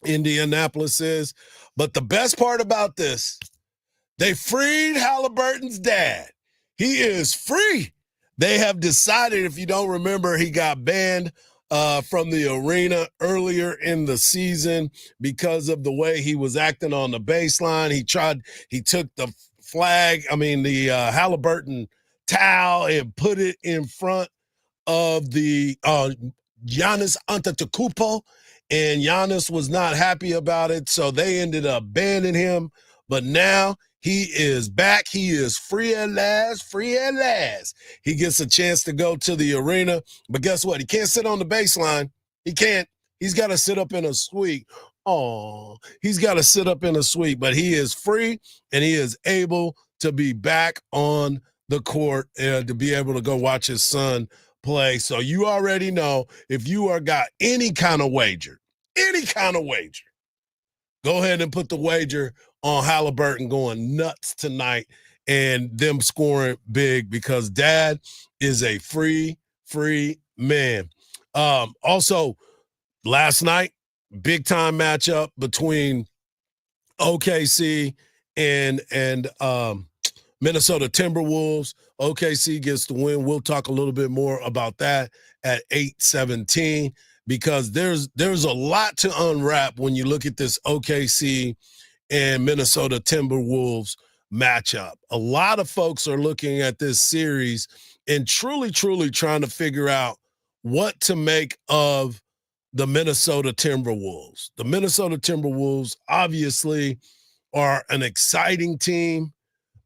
Indianapolis is. But the best part about this, they freed Halliburton's dad. He is free. They have decided, if you don't remember, he got banned from the arena earlier in the season because of the way he was acting on the baseline. He took the Halliburton towel and put it in front of the Giannis Antetokounmpo, and Giannis was not happy about it, so they ended up banning him. But now he is back. He is free at last, He gets a chance to go to the arena, but guess what? He can't sit on the baseline. He can't. He's got to sit up in a suite. He's got to sit up in a suite, but he is free, and he is able to be back on the court and to be able to go watch his son play. So you already know, if you are got any kind of wager, go ahead and put the wager on Halliburton going nuts tonight and them scoring big, because dad is a free man. Also, last night, big time matchup between OKC and Minnesota Timberwolves. OKC gets the win. We'll talk a little bit more about that at 8:17, because there's a lot to unwrap when you look at this OKC and Minnesota Timberwolves matchup. A lot of folks are looking at this series and truly trying to figure out what to make of the Minnesota Timberwolves. The Minnesota Timberwolves obviously are an exciting team,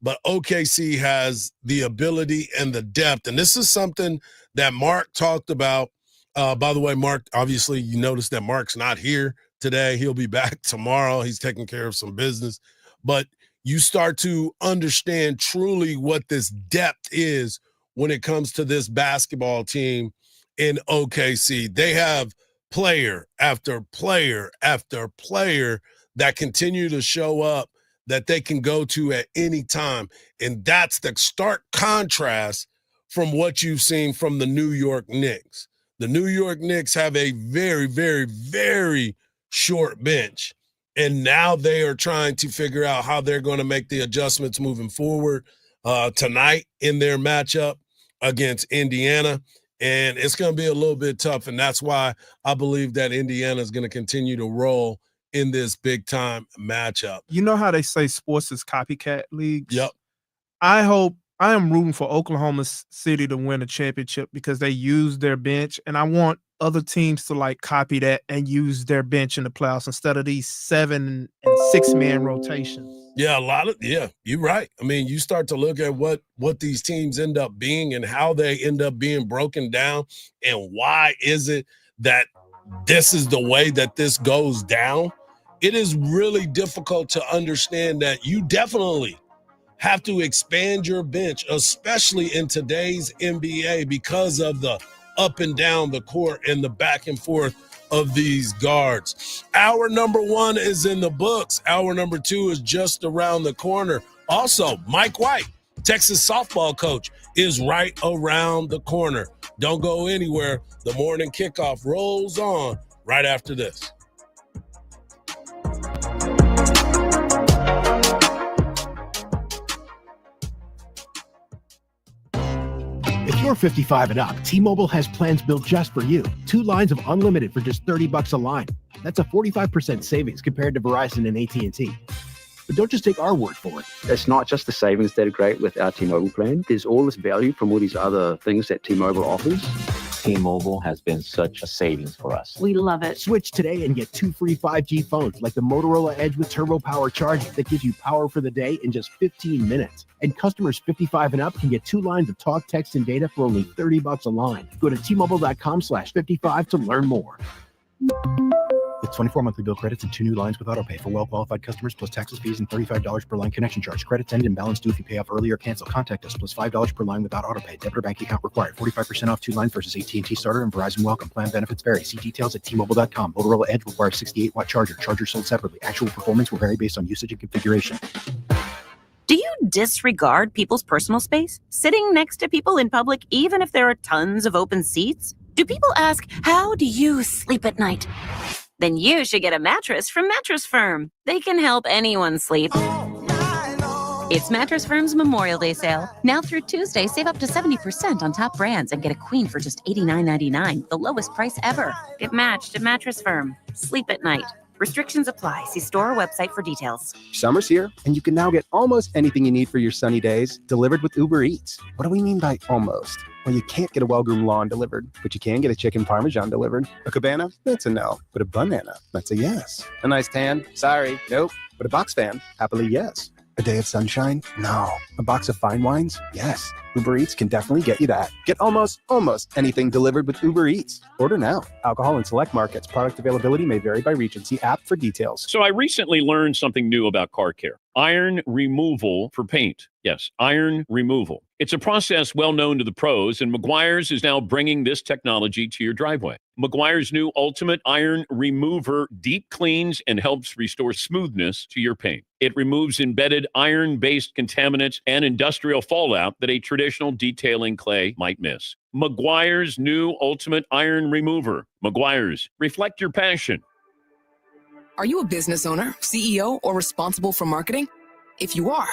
but OKC has the ability and the depth. And this is something that Mark talked about. By the way, Mark, obviously you noticed that Mark's not here today. He'll be back tomorrow. He's taking care of some business. But you start to understand truly what this depth is when it comes to this basketball team in OKC. They have player after player after player that continue to show up that they can go to at any time. And that's the stark contrast from what you've seen from the New York Knicks. The New York Knicks have a very, very, very short bench, and now they are trying to figure out how they're going to make the adjustments moving forward tonight in their matchup against Indiana. And it's going to be a little bit tough, and that's why I believe that Indiana is going to continue to roll in this big-time matchup. You know how they say sports is copycat leagues? Yep. I am rooting for Oklahoma City to win a championship because they use their bench, and I want other teams to copy that and use their bench in the playoffs instead of these 7- and 6-man rotations. Yeah, you're right. I mean, you start to look at what these teams end up being and how they end up being broken down, and why is it that this is the way that this goes down. it is really difficult to understand that you definitely have to expand your bench, especially in today's NBA, because of the up and down the court and the back and forth of these guards. Hour number 1 is in the books. Hour number 2 is just around the corner. Also, Mike White, Texas softball coach, is right around the corner. Don't go anywhere. The morning kickoff rolls on right after this. If you're 55 and up, T-Mobile has plans built just for you. 2 lines of unlimited for just $30 a line. That's a 45% savings compared to Verizon and AT&T. But don't just take our word for it. It's not just the savings that are great with our T-Mobile plan. There's all this value from all these other things that T-Mobile offers. T-Mobile has been such a savings for us. We love it. Switch today and get 2 free 5G phones like the Motorola Edge with Turbo Power charging that gives you power for the day in just 15 minutes. And customers 55 and up can get 2 lines of talk, text, and data for only $30 a line. Go to T-Mobile.com/55 to learn more. With 24 monthly bill credits and 2 new lines with autopay for well-qualified customers, plus taxes, fees, and $35 per line connection charge. Credits end and balance due if you pay off early or cancel. Contact us, plus $5 per line without autopay. Debit or bank account required. 45% off 2 lines versus AT&T Starter and Verizon Welcome. Plan benefits vary. See details at T-Mobile.com. Motorola Edge requires 68-watt charger. Charger sold separately. Actual performance will vary based on usage and configuration. Do you disregard people's personal space? Sitting next to people in public, even if there are tons of open seats? Do people ask, how do you sleep at night? Then you should get a mattress from Mattress Firm. They can help anyone sleep. It's Mattress Firm's Memorial Day sale. Now through Tuesday, save up to 70% on top brands and get a queen for just $89.99, the lowest price ever. Get matched at Mattress Firm. Sleep at night. Restrictions apply. See store or website for details. Summer's here, and you can now get almost anything you need for your sunny days delivered with Uber Eats. What do we mean by almost? Well, you can't get a well-groomed lawn delivered, but you can get a chicken parmesan delivered. A cabana? That's a no. But a banana? That's a yes. A nice tan? Sorry, nope. But a box fan? Happily, yes. A day of sunshine? No. A box of fine wines? Yes. Uber Eats can definitely get you that. Get almost anything delivered with Uber Eats. Order now. Alcohol in select markets. Product availability may vary by region. See app for details. So I recently learned something new about car care. Iron removal for paint. Yes, iron removal. It's a process well known to the pros, and Meguiar's is now bringing this technology to your driveway. Meguiar's new Ultimate Iron Remover deep cleans and helps restore smoothness to your paint. It removes embedded iron-based contaminants and industrial fallout that a traditional detailing clay might miss. Meguiar's new Ultimate Iron Remover. Meguiar's. Reflect your passion. Are you a business owner, CEO, or responsible for marketing? If you are,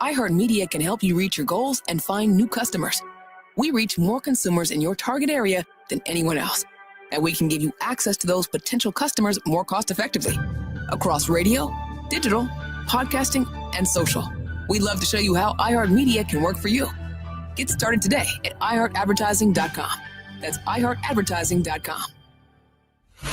iHeartMedia can help you reach your goals and find new customers. We reach more consumers in your target area than anyone else, and we can give you access to those potential customers more cost-effectively across radio, digital, podcasting, and social. We'd love to show you how iHeartMedia can work for you. Get started today at iHeartAdvertising.com. That's iHeartAdvertising.com.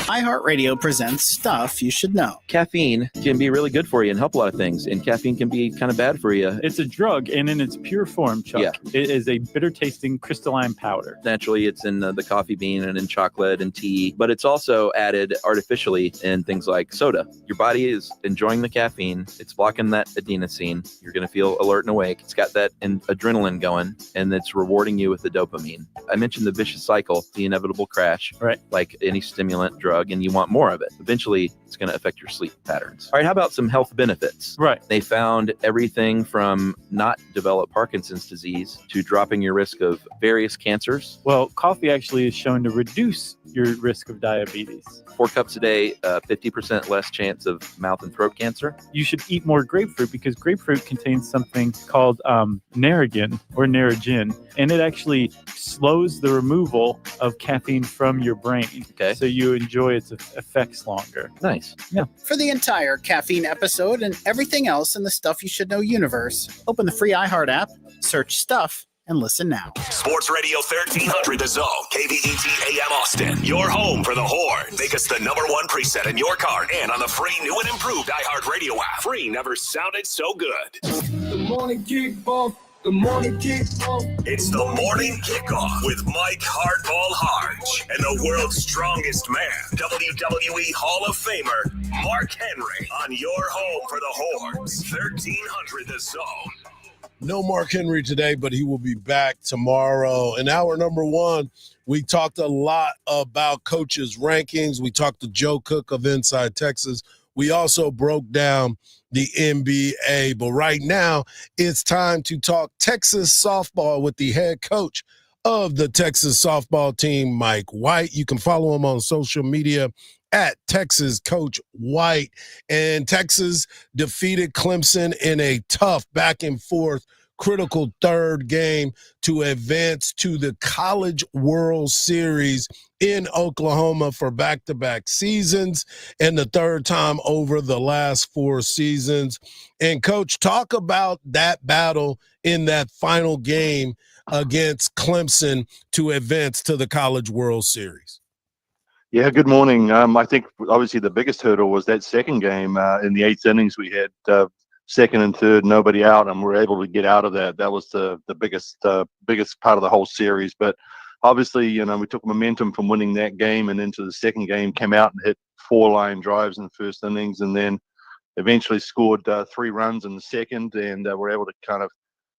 iHeartRadio presents Stuff You Should Know. Caffeine can be really good for you and help a lot of things, and caffeine can be kind of bad for you. It's a drug, and in its pure form, Chuck, it is a bitter-tasting crystalline powder. Naturally, it's in the coffee bean and in chocolate and tea, but it's also added artificially in things like soda. Your body is enjoying the caffeine. It's blocking that adenosine. You're going to feel alert and awake. It's got that adrenaline going, and it's rewarding you with the dopamine. I mentioned the vicious cycle, the inevitable crash, right? Like any stimulant drug, and you want more of it. Eventually, it's going to affect your sleep patterns. All right, how about some health benefits? Right. They found everything from not develop Parkinson's disease to dropping your risk of various cancers. Well, coffee actually is shown to reduce your risk of diabetes. 4 cups a day, 50% less chance of mouth and throat cancer. You should eat more grapefruit because grapefruit contains something called narragin or narragin, and it actually slows the removal of caffeine from your brain. Okay. So you enjoy its effects longer. Nice. Yeah. For the entire caffeine episode and everything else in the Stuff You Should Know universe, open the free iHeart app, search Stuff, and listen now. Sports Radio 1300 The Zone, KVET AM Austin. Your home for the Horn. Make us the #1 preset in your car and on the free new and improved iHeartRadio app. Free never sounded so good. The morning Kickoff. The morning kickoff. It's the morning kickoff with Mike Hardball Hardge and the world's strongest man, WWE Hall of Famer Mark Henry, on your home for the Horns, 1300 The Zone. No Mark Henry today, but he will be back tomorrow. In hour number one, we talked a lot about coaches' rankings. We talked to Joe Cook of Inside Texas. We also broke down the NBA. But right now, it's time to talk Texas softball with the head coach of the Texas softball team, Mike White. You can follow him on social media at Texas Coach White. And Texas defeated Clemson in a tough back and forth critical third game to advance to the College World Series in Oklahoma for back-to-back seasons and the third time over the last 4 seasons. And Coach, talk about that battle in that final game against Clemson to advance to the College World Series. Yeah, good morning. I think obviously the biggest hurdle was that second game in the 8th innings. We had second and third, nobody out, and we're able to get out of that. That was the biggest part of the whole series. But obviously, you know, we took momentum from winning that game and into the second game, came out and hit 4 line drives in the first innings, and then eventually scored 3 runs in the second, and were able to kind of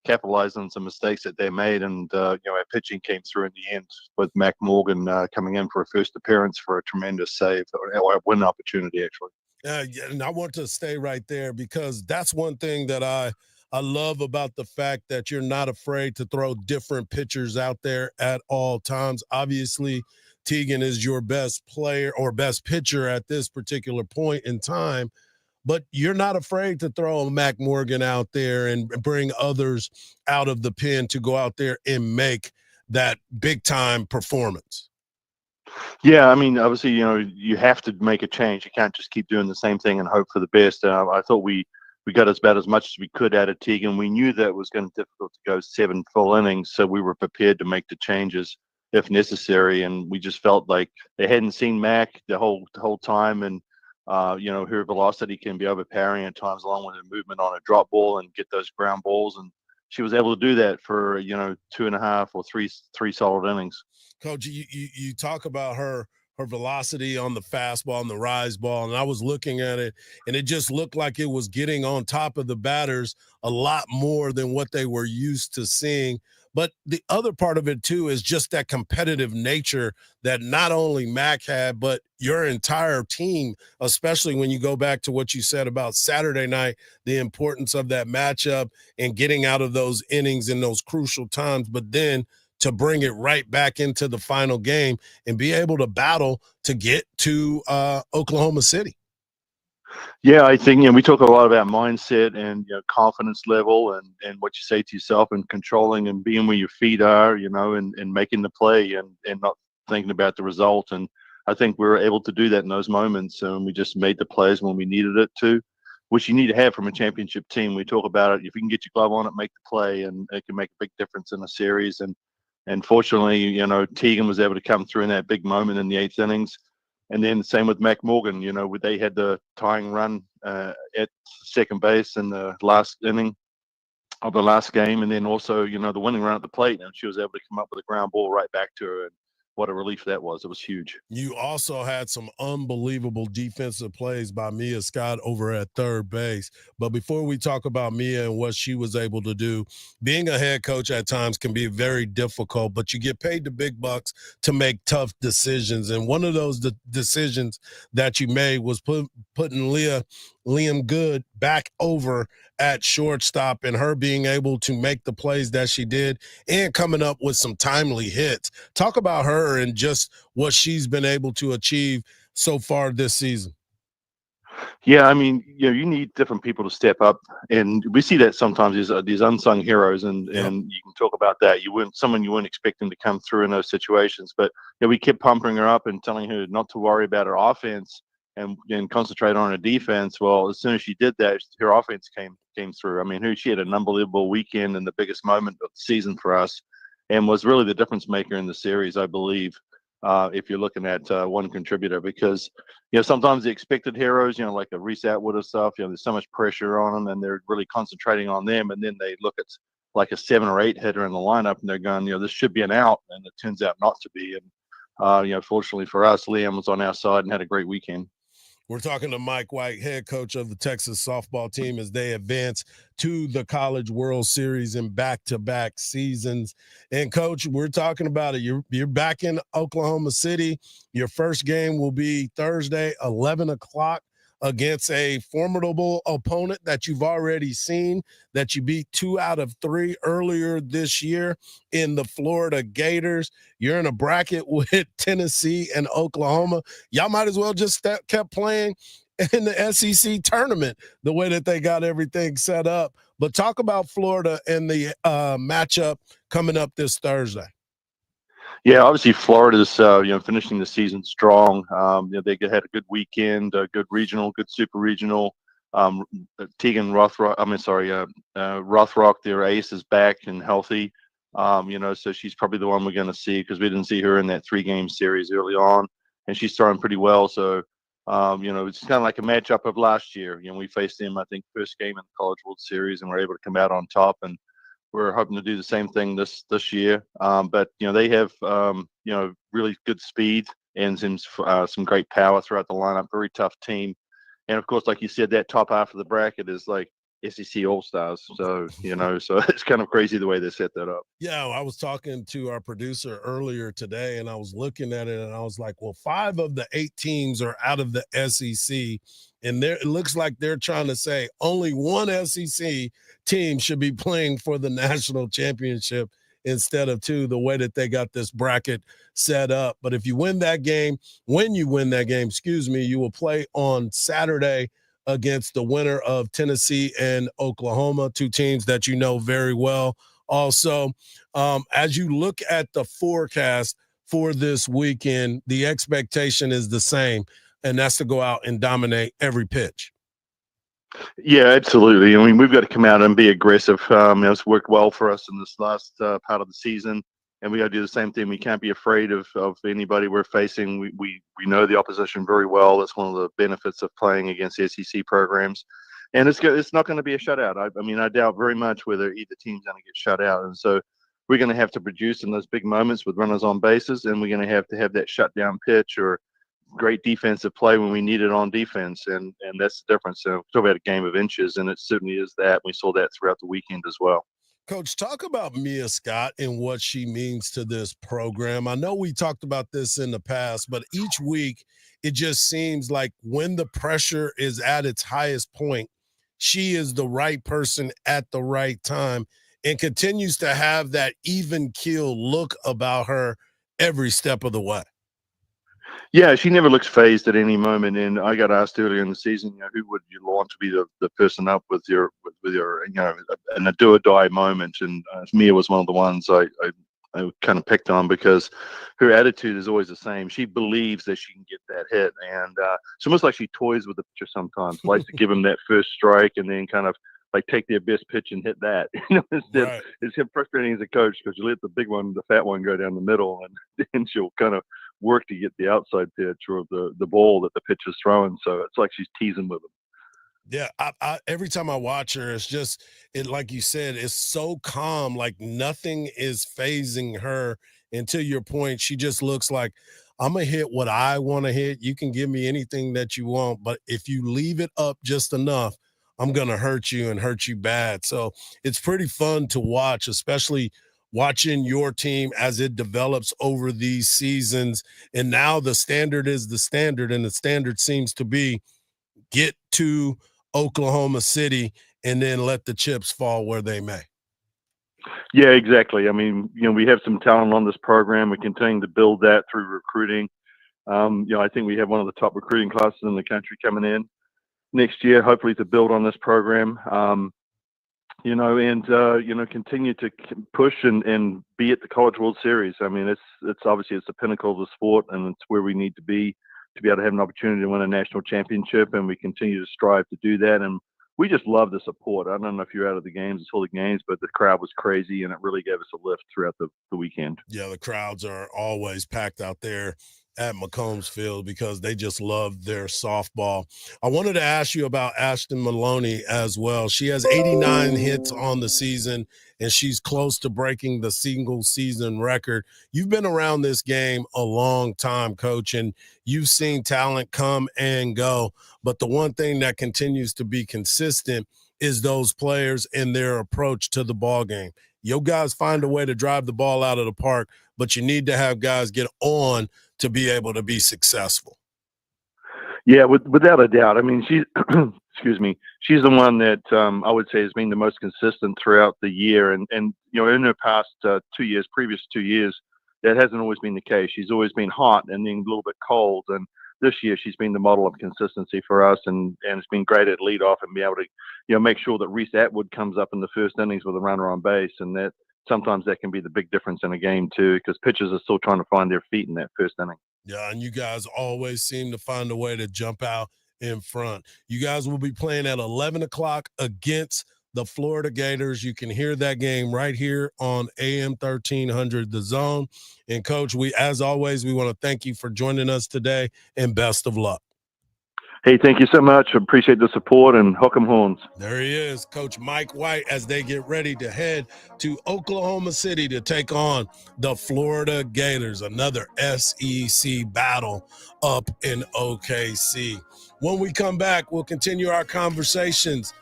capitalize on some mistakes that they made. And our pitching came through in the end with Mac Morgan coming in for a first appearance for a tremendous save, or a win opportunity actually. Yeah, and I want to stay right there because that's one thing that I love about the fact that you're not afraid to throw different pitchers out there at all times. Obviously, Teagan is your best player or best pitcher at this particular point in time, but you're not afraid to throw a Mac Morgan out there and bring others out of the pen to go out there and make that big-time performance. Yeah, I mean, obviously, you know, you have to make a change. You can't just keep doing the same thing and hope for the best. I thought we got about as much as we could out of Teagan. We knew that it was going to be difficult to go 7 full innings, so we were prepared to make the changes if necessary. And we just felt like they hadn't seen Mac the whole time, and her velocity can be overpowering at times, along with her movement on a drop ball and get those ground balls. And she was able to do that for 2.5 or 3 solid innings. Coach, you talk about her velocity on the fastball and the rise ball, and I was looking at it, and it just looked like it was getting on top of the batters a lot more than what they were used to seeing. But the other part of it, too, is just that competitive nature that not only Mac had, but your entire team, especially when you go back to what you said about Saturday night, the importance of that matchup and getting out of those innings in those crucial times, but then to bring it right back into the final game and be able to battle to get to Oklahoma City. Yeah, I think we talk a lot about mindset and confidence level and what you say to yourself and controlling and being where your feet are, and making the play and not thinking about the result. And I think we were able to do that in those moments, and we just made the plays when we needed it to, which you need to have from a championship team. We talk about it. If you can get your glove on it, make the play, and it can make a big difference in a series. And fortunately, Teagan was able to come through in that big moment in the 8th innings. And then same with Mac Morgan, they had the tying run at second base in the last inning of the last game. And then also, the winning run at the plate, and she was able to come up with a ground ball right back to her. And what a relief that was. It was huge. You also had some unbelievable defensive plays by Mia Scott over at third base. But before we talk about Mia and what she was able to do, being a head coach at times can be very difficult, but you get paid the big bucks to make tough decisions. And one of those decisions that you made was putting Liam Good back over at shortstop and her being able to make the plays that she did and coming up with some timely hits. Talk about her and just what she's been able to achieve so far this season. Yeah, I mean, you need different people to step up, and we see that sometimes these unsung heroes, and you can talk about that. Someone you weren't expecting to come through in those situations, but we kept pumping her up and telling her not to worry about her offense and concentrate on her defense. Well, as soon as she did that, her offense came through. I mean, she had an unbelievable weekend and the biggest moment of the season for us, and was really the difference maker in the series, I believe. If you're looking at one contributor, because sometimes the expected heroes, like a Reese Atwood or stuff, there's so much pressure on them, and they're really concentrating on them, and then they look at like a 7 or 8 hitter in the lineup, and they're going, this should be an out, and it turns out not to be. And fortunately for us, Liam was on our side and had a great weekend. We're talking to Mike White, head coach of the Texas softball team, as they advance to the College World Series in back-to-back seasons. And, Coach, we're talking about it. You're back in Oklahoma City. Your first game will be Thursday, 11 o'clock, against a formidable opponent that you've already seen, that you beat 2 out of 3 earlier this year in the Florida Gators. You're in a bracket with Tennessee and Oklahoma. Y'all might as well just kept playing in the SEC tournament the way that they got everything set up. But talk about Florida and the matchup coming up this Thursday. Yeah, obviously Florida's finishing the season strong. They had a good weekend, a good regional, good super regional. Tegan Rothrock, Rothrock, their ace, is back and healthy. So she's probably the one we're going to see, because we didn't see her in that 3-game series early on, and she's throwing pretty well. So, it's kind of like a matchup of last year. We faced them, I think, first game in the College World Series, and we're able to come out on top. And we're hoping to do the same thing this year. But they have really good speed and some great power throughout the lineup. Very tough team, and of course, like you said, that top half of the bracket is like SEC All-Stars. So so it's kind of crazy the way they set that up. Yeah, I was talking to our producer earlier today, and I was looking at it, and I was like, well, 5 of the 8 teams are out of the SEC, and it looks like they're trying to say only one SEC team should be playing for the national championship instead of 2, the way that they got this bracket set up. But if you win that game, you will play on Saturday against the winner of Tennessee and Oklahoma, 2 teams that you know very well. Also, as you look at the forecast for this weekend, the expectation is the same, and that's to go out and dominate every pitch. Yeah, absolutely. I mean, we've got to come out and be aggressive. It's worked well for us in this last part of the season, and we got to do the same thing. We can't be afraid of anybody we're facing. We know the opposition very well. That's one of the benefits of playing against SEC programs, and it's not going to be a shutout. I doubt very much whether either team's going to get shut out, and so we're going to have to produce in those big moments with runners on bases, and we're going to have that shutdown pitch or great defensive play when we need it on defense, and that's the difference. So talk about a game of inches, and it certainly is that. We saw that throughout the weekend as well. Coach, talk about Mia Scott and what she means to this program. I know we talked about this in the past, but each week it just seems like when the pressure is at its highest point, she is the right person at the right time and continues to have that even keel look about her every step of the way. Yeah, she never looks phased at any moment. And I got asked earlier in the season, who would you want to be the person up with your in a do or die moment? And Mia was one of the ones I kind of picked on, because her attitude is always the same. She believes that she can get that hit, and it's almost like she toys with the pitcher sometimes. Likes to give them that first strike and then kind of like take their best pitch and hit that. Instead, it's frustrating as a coach, because you let the big one, the fat one, go down the middle, and then she'll kind of work to get the outside pitch or the ball that the pitcher's throwing. So it's like she's teasing with them. Yeah, I every time I watch her, it's just like you said, it's so calm, like nothing is phasing her. And to your point, she just looks like, I'm gonna hit what I want to hit. You can give me anything that you want, but if you leave it up just enough, I'm gonna hurt you and hurt you bad. So it's pretty fun to watch, especially watching your team as it develops over these seasons. And now the standard is the standard, and the standard seems to be get to Oklahoma City and then let the chips fall where they may. Yeah, exactly. I mean, we have some talent on this program. We continue to build that through recruiting. I think we have one of the top recruiting classes in the country coming in next year, hopefully to build on this program. Continue to push and be at the College World Series. I mean, it's obviously it's the pinnacle of the sport, and it's where we need to be able to have an opportunity to win a national championship, and we continue to strive to do that. And we just love the support. I don't know if you're out of the games, it's all the games, but the crowd was crazy, and it really gave us a lift throughout the weekend. Yeah, the crowds are always packed out there at McCombs Field because they just love their softball. I wanted to ask you about Ashton Maloney as well. She has 89 hits on the season, and she's close to breaking the single season record. You've been around this game a long time, Coach, and you've seen talent come and go. But the one thing that continues to be consistent is those players and their approach to the ball game. Your guys find a way to drive the ball out of the park, but you need to have guys get on to be able to be successful. Yeah, without a doubt. I mean, she's excuse me, she's the one that I would say has been the most consistent throughout the year. And you know, in her past previous 2 years, that hasn't always been the case. She's always been hot and then a little bit cold. And this year, she's been the model of consistency for us, and it's been great at leadoff and be able to, make sure that Reese Atwood comes up in the first innings with a runner on base, and that sometimes that can be the big difference in a game too, because pitchers are still trying to find their feet in that first inning. Yeah, and you guys always seem to find a way to jump out in front. You guys will be playing at 11 o'clock against the Florida Gators. You can hear that game right here on AM 1300 The Zone. And, Coach, as always, we want to thank you for joining us today, and best of luck. Hey, thank you so much. Appreciate the support, and hook 'em horns. There he is, Coach Mike White, as they get ready to head to Oklahoma City to take on the Florida Gators, another SEC battle up in OKC. When we come back, we'll continue our conversations.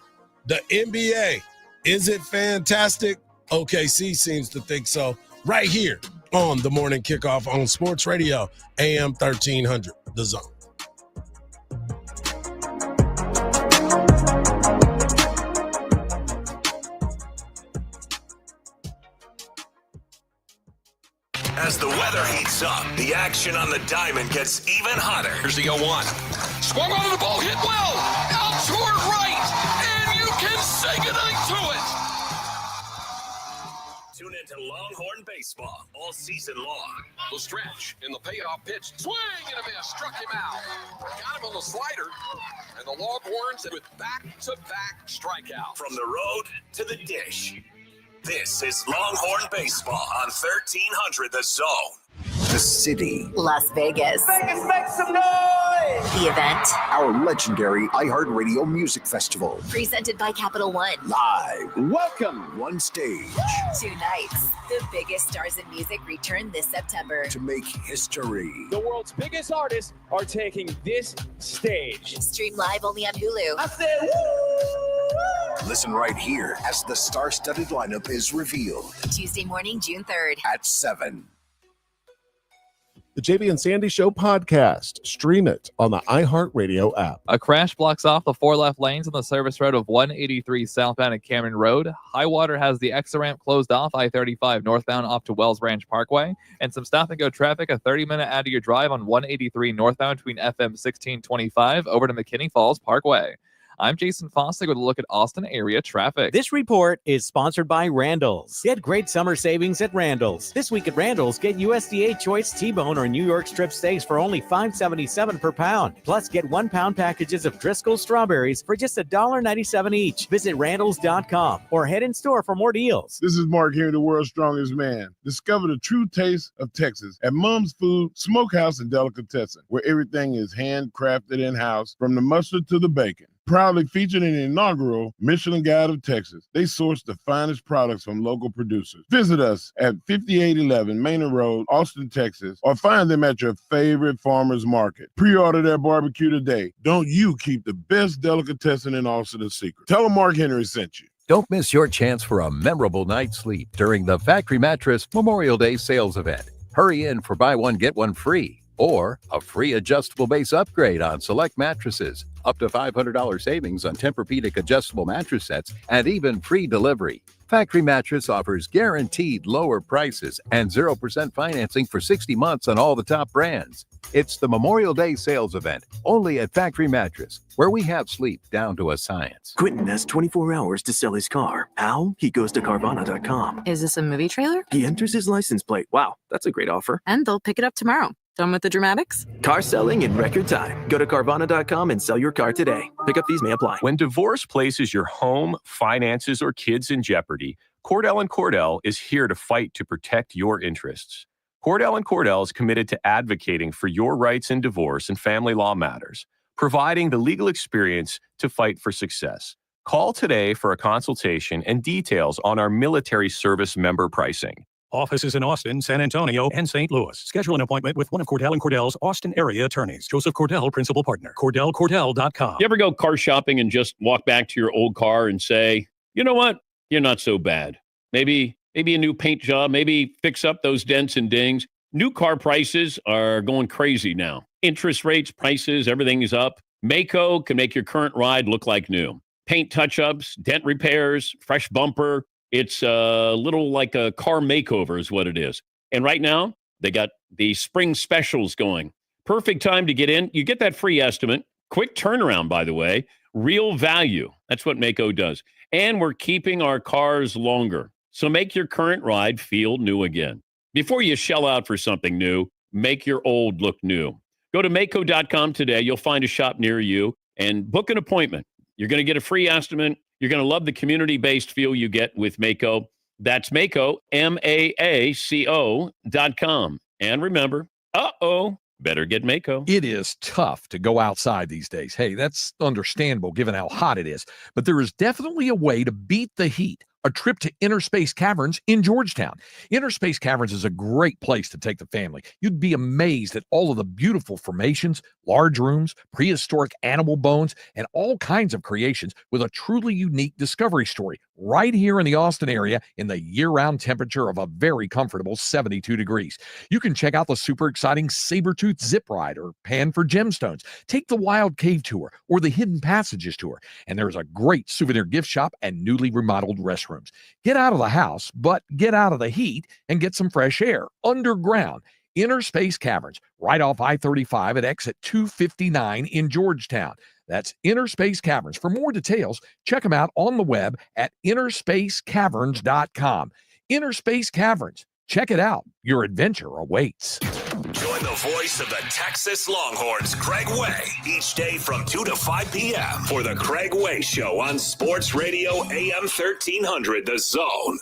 The NBA, is it fantastic? OKC seems to think so. Right here on the Morning Kickoff on Sports Radio, AM 1300, The Zone. As the weather heats up, the action on the diamond gets even hotter. Here's the 0-1. Swung onto the ball, hit well, out toward right, and you can say goodnight to it. Tune into Longhorn Baseball all season long. The stretch in the payoff pitch. Swing and a miss. Struck him out. Got him on the slider. And the Longhorns with back-to-back strikeouts. From the road to the dish. This is Longhorn Baseball on 1300 The Zone. The city. Las Vegas. Vegas, make some noise! The event. Our legendary iHeartRadio Music Festival. Presented by Capital One. Live. Welcome. One stage. 2 nights. The biggest stars in music return this September. To make history. The world's biggest artists are taking this stage. Stream live only on Hulu. I said, woo! Listen right here as the star-studded lineup is revealed. Tuesday morning, June 3rd. At 7. The JB and Sandy Show podcast. Stream it on the iHeartRadio app. A crash blocks off the 4 left lanes on the service road of 183 southbound at Cameron Road. High water has the exit ramp closed off I-35 northbound off to Wells Ranch Parkway. And some stop-and-go traffic a 30-minute out of your drive on 183 northbound between FM 1625 over to McKinney Falls Parkway. I'm Jason Fossick with a look at Austin area traffic. This report is sponsored by Randall's. Get great summer savings at Randall's. This week at Randall's, get USDA Choice T-Bone or New York Strip Steaks for only $5.77 per pound. Plus, get 1-pound packages of Driscoll's strawberries for just $1.97 each. Visit Randalls.com or head in store for more deals. This is Mark Henry, the world's strongest man. Discover the true taste of Texas at Mom's Food, Smokehouse, and Delicatessen, where everything is handcrafted in-house, from the mustard to the bacon. Proudly featured in the inaugural Michelin Guide of Texas, they source the finest products from local producers. Visit us at 5811 Manor Road, Austin, Texas, or find them at your favorite farmer's market. Pre-order their barbecue today. Don't you keep the best delicatessen in Austin a secret. Tell them Mark Henry sent you. Don't miss your chance for a memorable night's sleep during the Factory Mattress Memorial Day sales event. Hurry in for buy one, get one free, or a free adjustable base upgrade on select mattresses, up to $500 savings on Tempur-Pedic adjustable mattress sets, and even free delivery. Factory Mattress offers guaranteed lower prices and 0% financing for 60 months on all the top brands. It's the Memorial Day sales event, only at Factory Mattress, where we have sleep down to a science. Quentin has 24 hours to sell his car. How? He goes to Carvana.com. Is this a movie trailer? He enters his license plate. Wow, that's a great offer. And they'll pick it up tomorrow. Done with the dramatics? Car selling in record time. Go to Carvana.com and sell your car today. Pickup fees may apply. When divorce places your home, finances, or kids in jeopardy, Cordell & Cordell is here to fight to protect your interests. Cordell & Cordell is committed to advocating for your rights in divorce and family law matters, providing the legal experience to fight for success. Call today for a consultation and details on our military service member pricing. Offices in Austin, San Antonio, and St. Louis. Schedule an appointment with one of Cordell & Cordell's Austin area attorneys. Joseph Cordell, principal partner. CordellCordell.com. You ever go car shopping and just walk back to your old car and say, you know what? You're not so bad. Maybe a new paint job, maybe fix up those dents and dings. New car prices are going crazy now. Interest rates, prices, everything is up. Mako can make your current ride look like new. Paint touch-ups, dent repairs, fresh bumper. It's a little like a car makeover is what it is. And right now, they got the spring specials going. Perfect time to get in. You get that free estimate. Quick turnaround, by the way. Real value. That's what Mako does. And we're keeping our cars longer. So make your current ride feel new again. Before you shell out for something new, make your old look new. Go to Mako.com today. You'll find a shop near you and book an appointment. You're going to get a free estimate. You're going to love the community-based feel you get with Mako. That's Mako, MAACO.com. And remember, better get Mako. It is tough to go outside these days. Hey, that's understandable given how hot it is. But there is definitely a way to beat the heat. A trip to Inner Space Caverns in Georgetown. Inner Space Caverns is a great place to take the family. You'd be amazed at all of the beautiful formations, large rooms, prehistoric animal bones, and all kinds of creations with a truly unique discovery story right here in the Austin area in the year-round temperature of a very comfortable 72 degrees. You can check out the super exciting Sabertooth Zip Ride or Pan for Gemstones. Take the Wild Cave Tour or the Hidden Passages Tour. And there's a great souvenir gift shop and newly remodeled restrooms. Get out of the house, but get out of the heat and get some fresh air underground. Inner Space Caverns, right off I-35 at exit 259 in Georgetown. That's Inner Space Caverns. For more details, check them out on the web at innerspacecaverns.com. Inner Space Caverns. Check it out. Your adventure awaits. Join the voice of the Texas Longhorns, Craig Way, each day from 2 to 5 p.m. for the Craig Way Show on Sports Radio AM 1300, The Zone.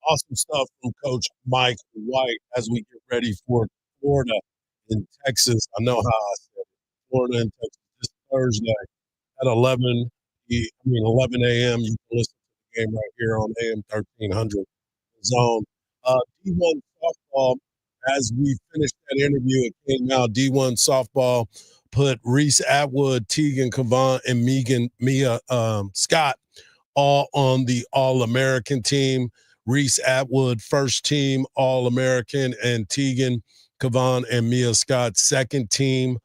Awesome stuff from Coach Mike White as we get ready for Florida and Texas. I know how I said it. Florida and Texas this Thursday at 11 a.m. You can listen to the game right here on AM 1300 Zone. D1 softball, as we finished that interview, it came out. D1 softball put Reese Atwood, Tegan Cavan, and Mia Scott all on the All-American team. Reese Atwood, first team All-American, and Tegan Cavan and Mia Scott, second team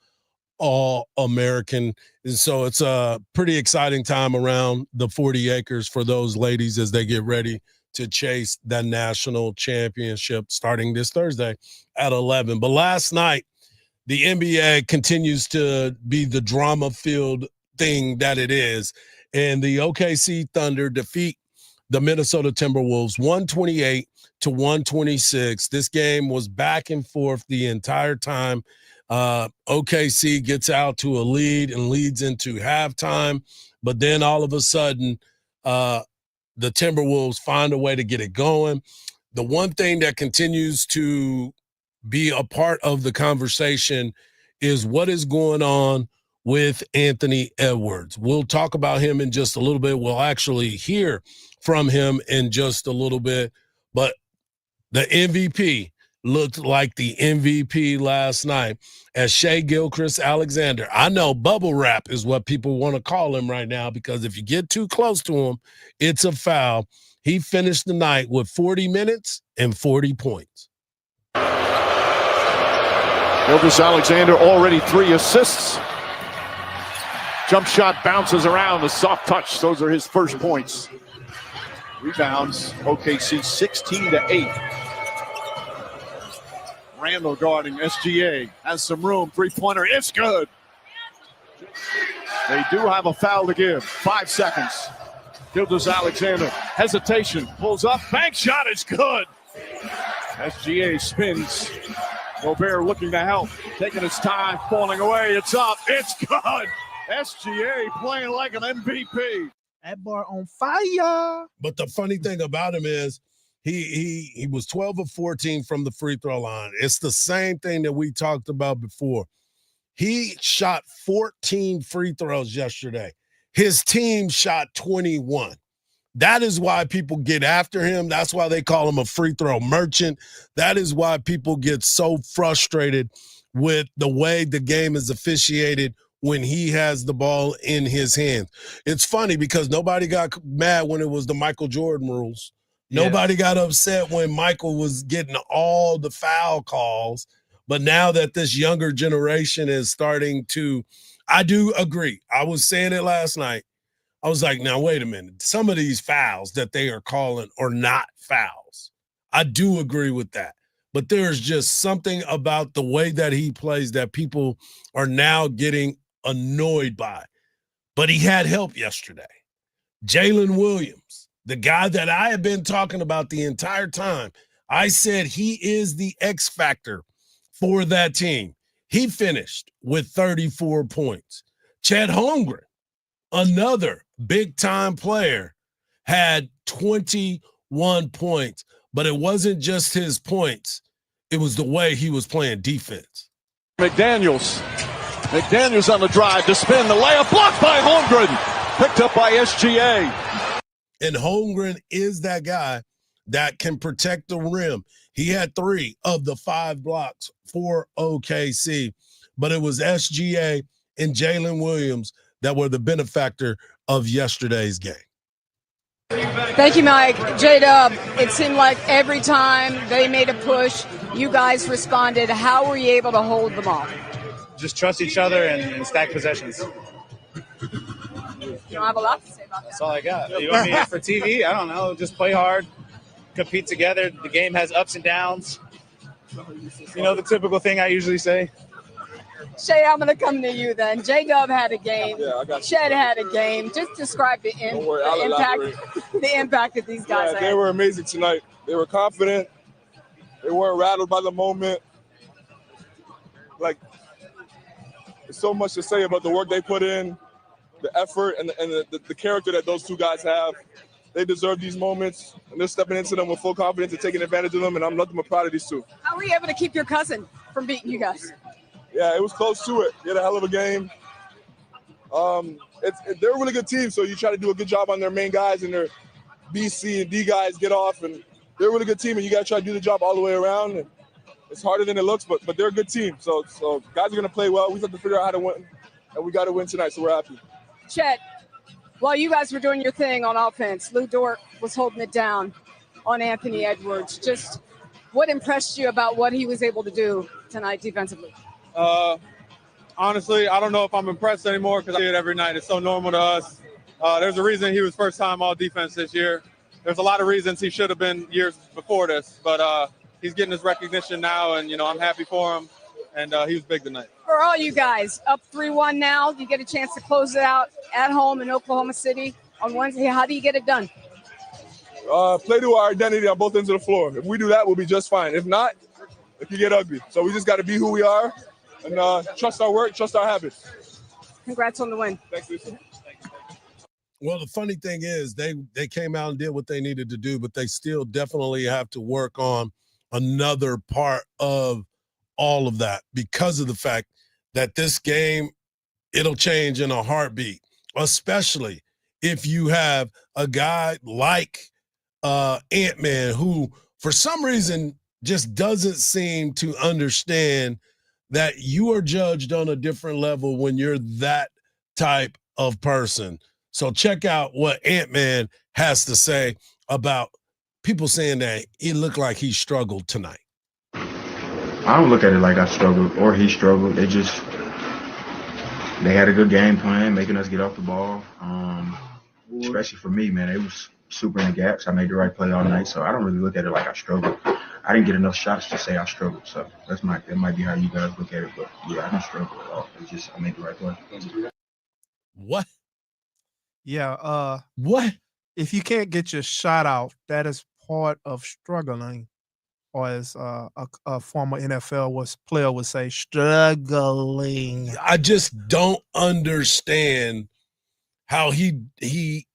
All-American. And so it's a pretty exciting time around the 40 acres for those ladies as they get ready to chase that national championship starting this Thursday at 11. But last night, the NBA continues to be the drama-filled thing that it is. And the OKC Thunder defeat the Minnesota Timberwolves 128-126. This game was back and forth the entire time. OKC gets out to a lead and leads into halftime, but then all of a sudden, the Timberwolves find a way to get it going. The one thing that continues to be a part of the conversation is what is going on with Anthony Edwards. We'll talk about him in just a little bit. We'll actually hear from him in just a little bit, but the MVP looked like the MVP last night as Shai Gilgeous-Alexander. I know bubble wrap is what people want to call him right now, because if you get too close to him, it's a foul. He finished the night with 40 minutes and 40 points. Gilgeous-Alexander already 3 assists. Jump shot bounces around, the soft touch. Those are his first points. Rebounds, OKC 16-8. Randall guarding SGA, has some room, three-pointer, it's good. They do have a foul to give, 5 seconds. Gilgeous-Alexander, hesitation, pulls up, bank shot is good. SGA spins. Gobert looking to help, taking his time, falling away, it's up, it's good. SGA playing like an MVP. That bar on fire. But the funny thing about him is he was 12 of 14 from the free throw line. It's the same thing that we talked about before. He shot 14 free throws yesterday. His team shot 21. That is why people get after him. That's why they call him a free throw merchant. That is why people get so frustrated with the way the game is officiated when he has the ball in his hands. It's funny because nobody got mad when it was the Michael Jordan rules. Nobody got upset when Michael was getting all the foul calls. But now that this younger generation is starting to, I do agree. I was saying it last night. I was like, now, wait a minute. Some of these fouls that they are calling are not fouls. I do agree with that. But there's just something about the way that he plays that people are now getting annoyed by. But he had help yesterday. Jalen Williams, the guy that I have been talking about the entire time, I said he is the X factor for that team. He finished with 34 points. Chet Holmgren, another big-time player, had 21 points. But it wasn't just his points. It was the way he was playing defense. McDaniels on the drive to spin. The layup blocked by Holmgren. Picked up by SGA. And Holmgren is that guy that can protect the rim. He had 3 of the 5 blocks for OKC. But it was SGA and Jalen Williams that were the benefactor of yesterday's game. Thank you, Mike. J-Dub, it seemed like every time they made a push, you guys responded. How were you able to hold them off? Just trust each other and stack possessions. You don't have a lot to say about that. That's all I got. You want me for TV? I don't know. Just play hard, compete together. The game has ups and downs. You know, the typical thing I usually say. Shay, I'm going to come to you then. J-Dub had a game. Shed had a game. Just describe the impact that these guys had. They were amazing tonight. They were confident. They weren't rattled by the moment. Like, there's so much to say about the work they put in, the effort, and the character that those two guys have. They deserve these moments, and they're stepping into them with full confidence and taking advantage of them, and I'm nothing but proud of these two. How were you able to keep your cousin from beating you guys? Yeah, it was close to it. He had a hell of a game. They're a really good team, so you try to do a good job on their main guys, and their B, C, and D guys get off, and they're a really good team, and you got to try to do the job all the way around. And it's harder than it looks, but they're a good team. So guys are going to play well. We have to figure out how to win, and we got to win tonight, so we're happy. Chet, while you guys were doing your thing on offense, Lou Dort was holding it down on Anthony Edwards. Just what impressed you about what he was able to do tonight defensively? Honestly, I don't know if I'm impressed anymore because I see it every night. It's so normal to us. There's a reason he was first time all defense this year. There's a lot of reasons he should have been years before this, but he's getting his recognition now, and, I'm happy for him, and he was big tonight. For all you guys, up 3-1 now, you get a chance to close it out at home in Oklahoma City on Wednesday. How do you get it done? Play to our identity on both ends of the floor. If we do that, we'll be just fine. If not, it can get ugly. So we just got to be who we are. And trust our work, trust our habits. Congrats on the win. Thanks, Lisa. Well, the funny thing is they came out and did what they needed to do, but they still definitely have to work on another part of all of that because of the fact that this game, it'll change in a heartbeat, especially if you have a guy like Ant-Man who, for some reason, just doesn't seem to understand that you are judged on a different level when you're that type of person. So check out what Ant-Man has to say about people saying that it looked like he struggled tonight. I don't look at it like I struggled or he struggled. They had a good game plan, making us get off the ball. Especially for me, man, it was super in the gaps. I made the right play all night, so I don't really look at it like I struggled. I didn't get enough shots to say I struggled, so that might be how you guys look at it. But yeah, I didn't struggle at all. It's just I made the right play. What? Yeah. What? If you can't get your shot out, that is part of struggling. or as a former NFL player would say, struggling. I just don't understand how he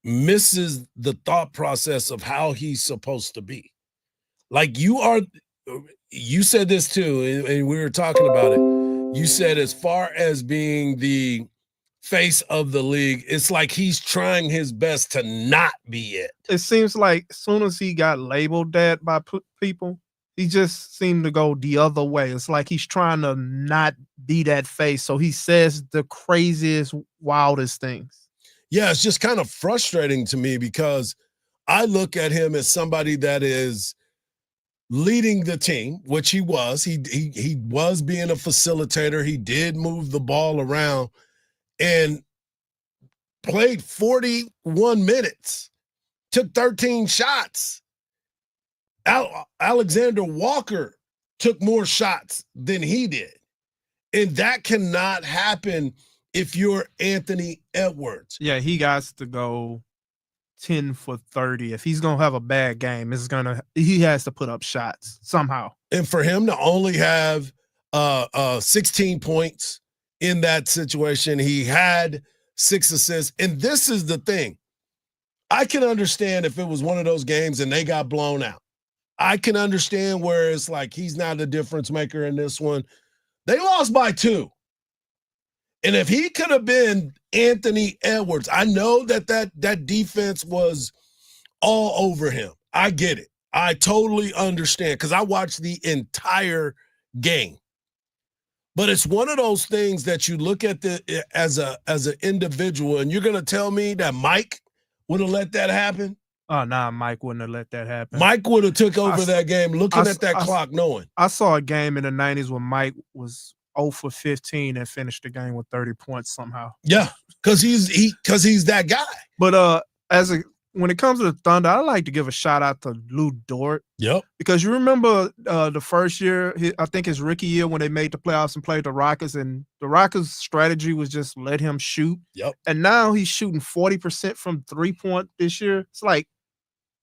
misses the thought process of how he's supposed to be. Like you said this too, and we were talking about it. You said as far as being the face of the league, it's like he's trying his best to not be it. It seems like as soon as he got labeled that by people, he just seemed to go the other way. It's like he's trying to not be that face, so he says the craziest, wildest things. Yeah, it's just kind of frustrating to me because I look at him as somebody that is leading the team, which he was. He was being a facilitator. He did move the ball around and played 41 minutes, took 13 shots. Alexander Walker took more shots than he did. And that cannot happen if you're Anthony Edwards. Yeah, he got to go 10 for 30. If he's going to have a bad game, he has to put up shots somehow. And for him to only have 16 points in that situation, he had 6 assists. And this is the thing. I can understand if it was one of those games and they got blown out. I can understand where it's like he's not the difference maker in this one. They lost by 2. And if he could have been Anthony Edwards, I know that defense was all over him. I get it. I totally understand because I watched the entire game. But it's one of those things that you look at as an individual, and you're going to tell me that Mike would have let that happen? Oh, nah, Mike wouldn't have let that happen. Mike would have took over that game looking at that clock knowing. I saw a game in the 90s when Mike was 0 for 15 and finished the game with 30 points somehow. Yeah, because he's that guy. But when it comes to the Thunder, I like to give a shout out to Lou Dort. Yep. Because you remember the first year, I think his rookie year when they made the playoffs and played the Rockets, and the Rockets' strategy was just let him shoot. Yep. And now he's shooting 40% from 3-point this year. It's like,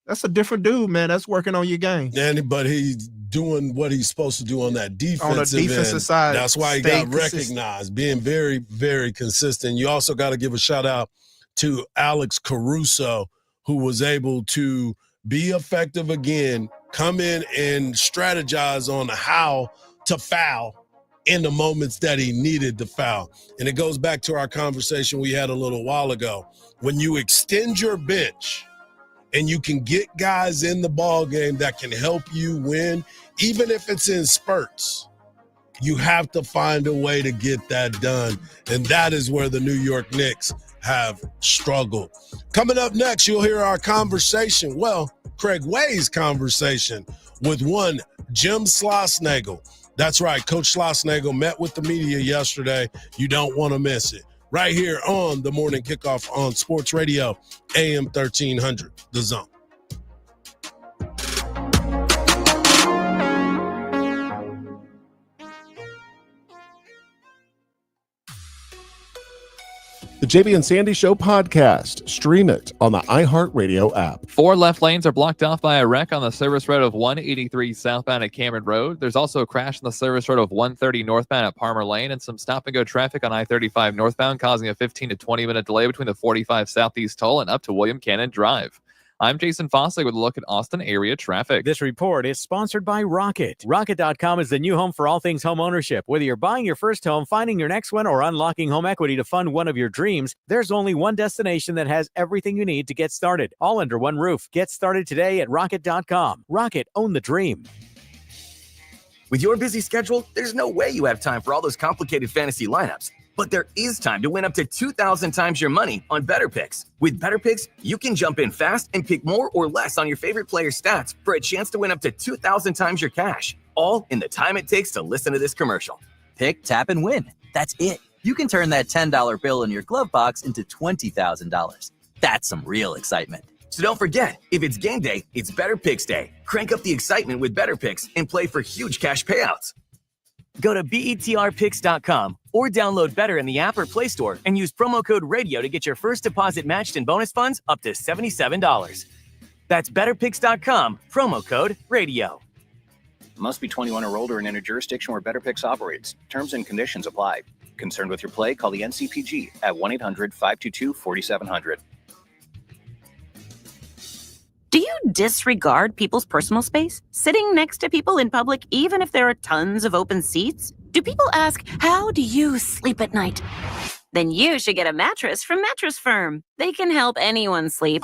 that's a different dude, man. That's working on your game. But he's doing what he's supposed to do on that defensive on the defensive end. side. That's why he got recognized, being very, very consistent. You also got to give a shout out to Alex Caruso, who was able to be effective again, come in and strategize on how to foul in the moments that he needed to foul. And it goes back to our conversation we had a little while ago. When you extend your bench and you can get guys in the ball game that can help you win, even if it's in spurts, you have to find a way to get that done. And that is where the New York Knicks have struggled. Coming up next, you'll hear our conversation. Well, Craig Way's conversation with one Jim Schlossnagle. That's right. Coach Schlossnagle met with the media yesterday. You don't want to miss it. Right here on the Morning Kickoff on Sports Radio, AM 1300, The Zone. The JB and Sandy Show podcast. Stream it on the iHeartRadio app. 4 left lanes are blocked off by a wreck on the service road of 183 southbound at Cameron Road. There's also a crash on the service road of 130 northbound at Palmer Lane and some stop-and-go traffic on I-35 northbound, causing a 15 to 20-minute delay between the 45 Southeast Toll and up to William Cannon Drive. I'm Jason Fossig with a look at Austin area traffic. This report is sponsored by Rocket. Rocket.com is the new home for all things home ownership. Whether you're buying your first home, finding your next one, or unlocking home equity to fund one of your dreams, there's only one destination that has everything you need to get started, all under one roof. Get started today at Rocket.com. Rocket, own the dream. With your busy schedule, there's no way you have time for all those complicated fantasy lineups. But there is time to win up to 2,000 times your money on Better Picks. With Better Picks, you can jump in fast and pick more or less on your favorite player's stats for a chance to win up to 2,000 times your cash, all in the time it takes to listen to this commercial. Pick, tap, and win. That's it. You can turn that $10 bill in your glove box into $20,000. That's some real excitement. So don't forget, if it's game day, it's Better Picks Day. Crank up the excitement with Better Picks and play for huge cash payouts. Go to betrpicks.com or download Better in the app or Play Store and use promo code RADIO to get your first deposit matched in bonus funds up to $77. That's betterpicks.com, promo code RADIO. Must be 21 or older and in a jurisdiction where Better Picks operates. Terms and conditions apply. Concerned with your play? Call the NCPG at 1-800-522-4700. Do you disregard people's personal space? Sitting next to people in public, even if there are tons of open seats? Do people ask, how do you sleep at night? Then you should get a mattress from Mattress Firm. They can help anyone sleep.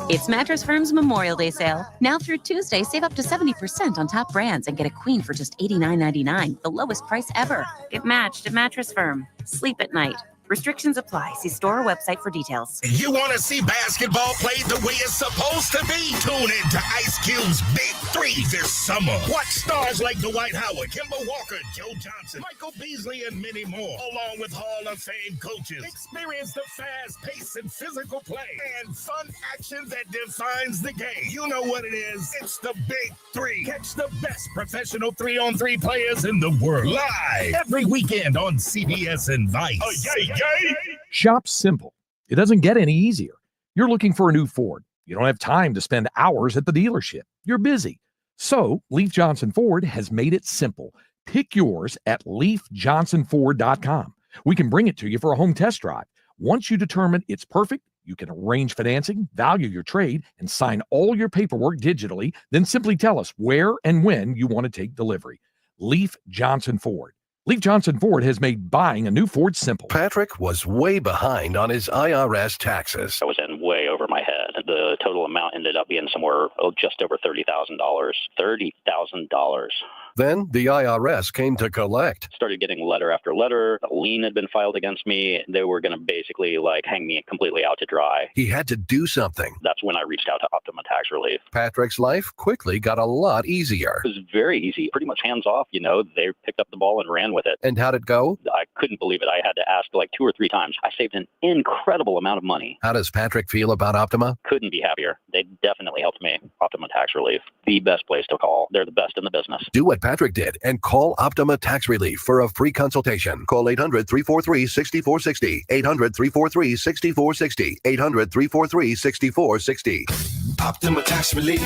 It's Mattress Firm's Memorial Day sale. Now through Tuesday, save up to 70% on top brands and get a queen for just $89.99, the lowest price ever. Get matched at Mattress Firm. Sleep at night. Restrictions apply. See store or website for details. You want to see basketball played the way it's supposed to be? Tune in to Ice Cube's Big Three this summer. Watch stars like Dwight Howard, Kemba Walker, Joe Johnson, Michael Beasley, and many more, along with Hall of Fame coaches. Experience the fast pace and physical play and fun action that defines the game. You know what it is. It's the Big Three. Catch the best professional 3-on-3 players in the world live every weekend on CBS and Vice. Shop's simple. It doesn't get any easier. You're looking for a new Ford. You don't have time to spend hours at the dealership. You're busy. So Leaf Johnson Ford has made it simple. Pick yours at leafjohnsonford.com. We can bring it to you for a home test drive. Once you determine it's perfect, you can arrange financing, value your trade, and sign all your paperwork digitally. Then simply tell us where and when you want to take delivery. Leaf Johnson Ford. Leaf Johnson Ford has made buying a new Ford simple. Patrick was way behind on his IRS taxes. I was in way over my head. The total amount ended up being somewhere just over $30,000. $30,000. Then the IRS came to collect. Started getting letter after letter. A lien had been filed against me. They were going to basically hang me completely out to dry. He had to do something. That's when I reached out to Optima Tax Relief. Patrick's life quickly got a lot easier. It was very easy, pretty much hands off. They picked up the ball and ran with it. And how'd it go? I couldn't believe it. I had to ask 2 or 3 times. I saved an incredible amount of money. How does Patrick feel about Optima? Couldn't be happier. They definitely helped me. Optima Tax Relief, the best place to call. They're the best in the business. Do what Patrick did and call Optima Tax Relief for a free consultation. Call 800-343-6460. 800-343-6460. 800-343-6460. Optima Tax Relief.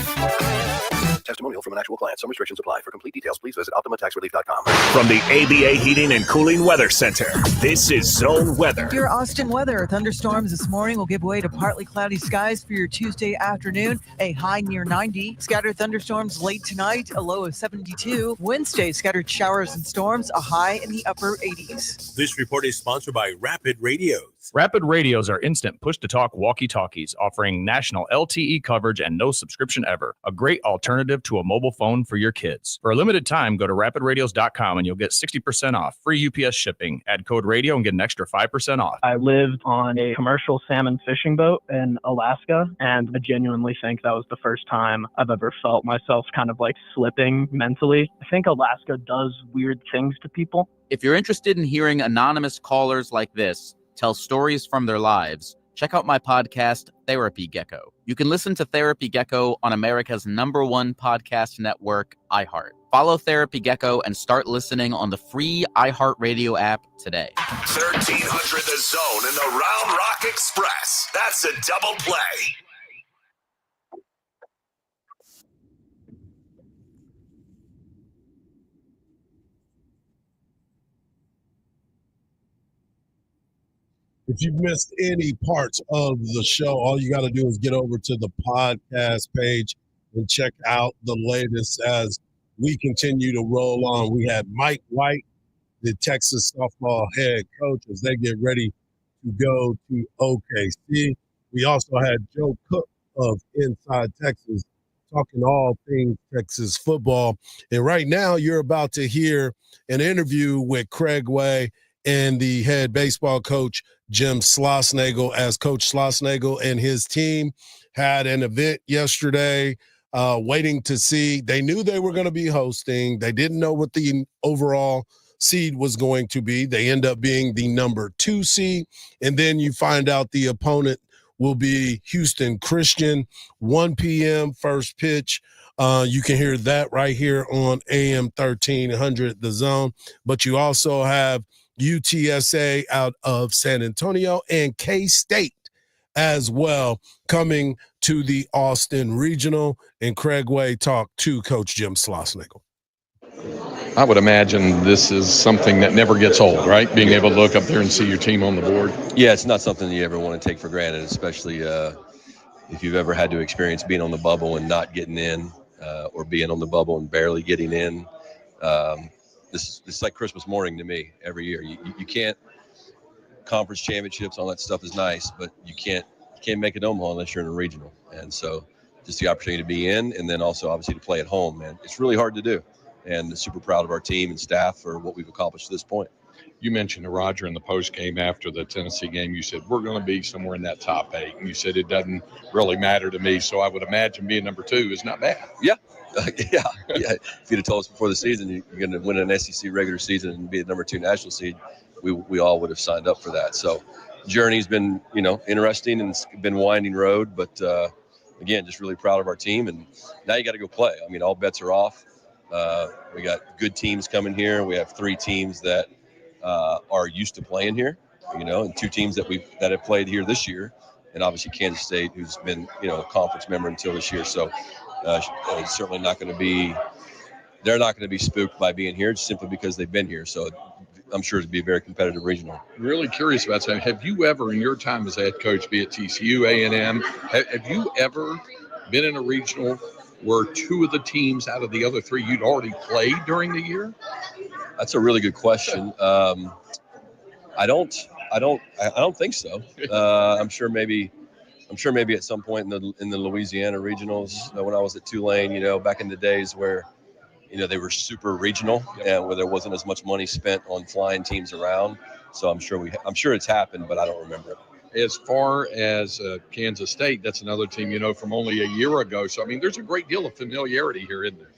Testimonial from an actual client. Some restrictions apply. For complete details, please visit OptimaTaxRelief.com. From the ABA Heating and Cooling Weather Center, this is Zone Weather. Your Austin weather. Thunderstorms this morning will give way to partly cloudy skies for your Tuesday afternoon. A high near 90. Scattered thunderstorms late tonight, a low of 72. Wednesday, scattered showers and storms, a high in the upper 80s. This report is sponsored by Rapid Radios. Rapid Radios are instant push-to-talk walkie-talkies offering national LTE coverage and no subscription ever. A great alternative to a mobile phone for your kids. For a limited time, go to rapidradios.com and you'll get 60% off. Free UPS shipping. Add code radio and get an extra 5% off. I lived on a commercial salmon fishing boat in Alaska, and I genuinely think that was the first time I've ever felt myself kind of slipping mentally. I think Alaska does weird things to people. If you're interested in hearing anonymous callers like this tell stories from their lives, check out my podcast, Therapy Gecko. You can listen to Therapy Gecko on America's #1 podcast network, iHeart. Follow Therapy Gecko and start listening on the free iHeartRadio app today. 1300 The Zone and the Round Rock Express. That's a double play. If you've missed any parts of the show, all you got to do is get over to the podcast page and check out the latest as we continue to roll on. We had Mike White, the Texas softball head coach, as they get ready to go to OKC. We also had Joe Cook of Inside Texas talking all things Texas football. And right now you're about to hear an interview with Craig Way and the head baseball coach, Jim Schlossnagle, as Coach Schlossnagle and his team had an event yesterday, waiting to see. They knew they were going to be hosting. They didn't know what the overall seed was going to be. They end up being the number 2 seed. And then you find out the opponent will be Houston Christian, 1 p.m. first pitch. You can hear that right here on AM 1300 The Zone. But you also have UTSA out of San Antonio and K-State as well coming to the Austin Regional. And Craig Way talked to Coach Jim Schlossnagle. I would imagine this is something that never gets old, right? Being able to look up there and see your team on the board. Yeah, it's not something you ever want to take for granted, especially if you've ever had to experience being on the bubble and not getting in, or being on the bubble and barely getting in. This is like Christmas morning to me every year. You can't, conference championships, all that stuff is nice, but you can't make a Omaha unless you're in a regional. And so just the opportunity to be in, and then also obviously to play at home, man, it's really hard to do. And super proud of our team and staff for what we've accomplished to this point. You mentioned to Roger in the post game after the Tennessee game, you said, we're going to be somewhere in that top 8. And you said, it doesn't really matter to me. So I would imagine being number 2 is not bad. Yeah. Yeah. If you'd have told us before the season you're going to win an SEC regular season and be the number 2 national seed, we all would have signed up for that. So journey's been, interesting, and it's been winding road, but again, just really proud of our team. And now you got to go play. I mean, all bets are off. We got good teams coming here. We have 3 teams that are used to playing here, and 2 teams that have played here this year, and obviously Kansas State, who's been, a conference member until this year. So it's certainly not going to be. They're not going to be spooked by being here just simply because they've been here. So I'm sure it'd be a very competitive regional. Really curious about something. Have you ever, in your time as a head coach, be it TCU, A&M, have you ever been in a regional where 2 of the teams out of the other 3 you'd already played during the year? That's a really good question. I don't think so. I'm sure maybe at some point in the Louisiana regionals, when I was at Tulane, back in the days where they were super regional and where there wasn't as much money spent on flying teams around. So I'm sure it's happened, but I don't remember it. As far as Kansas State, that's another team, from only a year ago. So, I mean, there's a great deal of familiarity here, isn't there?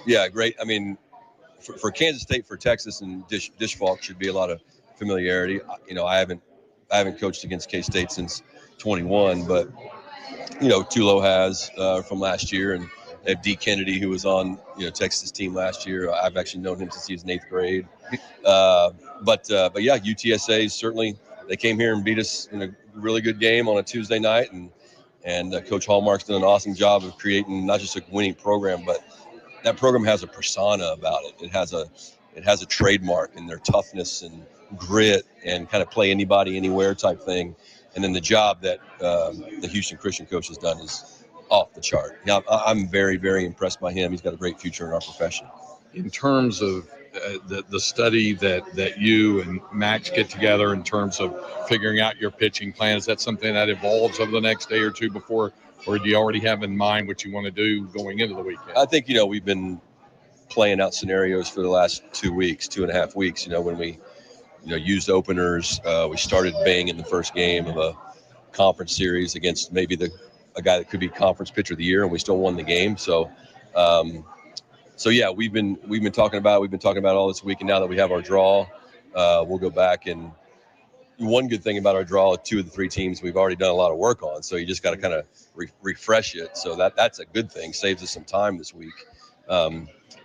Yeah, great. I mean, for Kansas State, for Texas, and Dishfalk should be a lot of familiarity. I haven't coached against K-State since 21, but, Tulo has from last year, and they have D. Kennedy, who was on, Texas team last year. I've actually known him since he was in 8th grade. But yeah, UTSA certainly, they came here and beat us in a really good game on a Tuesday night, and Coach Hallmark's done an awesome job of creating not just a winning program, but that program has a persona about it. It has a trademark in their toughness and grit and kind of play anybody, anywhere type thing. And then the job that the Houston Christian coach has done is off the chart. Now, I'm very, very impressed by him. He's got a great future in our profession. In terms of the study that you and Max get together in terms of figuring out your pitching plan, is that something that evolves over the next day or 2 before, or do you already have in mind what you want to do going into the weekend? I think, we've been playing out scenarios for the last 2.5 weeks, when we, used openers. We started Bang in the first game of a conference series against maybe a guy that could be conference pitcher of the year, and we still won the game. So, yeah, we've been talking about it all this week, and now that we have our draw, we'll go back. And one good thing about our draw, 2 of the 3 teams we've already done a lot of work on, so you just got to kind of refresh it. So that's a good thing, saves us some time this week. But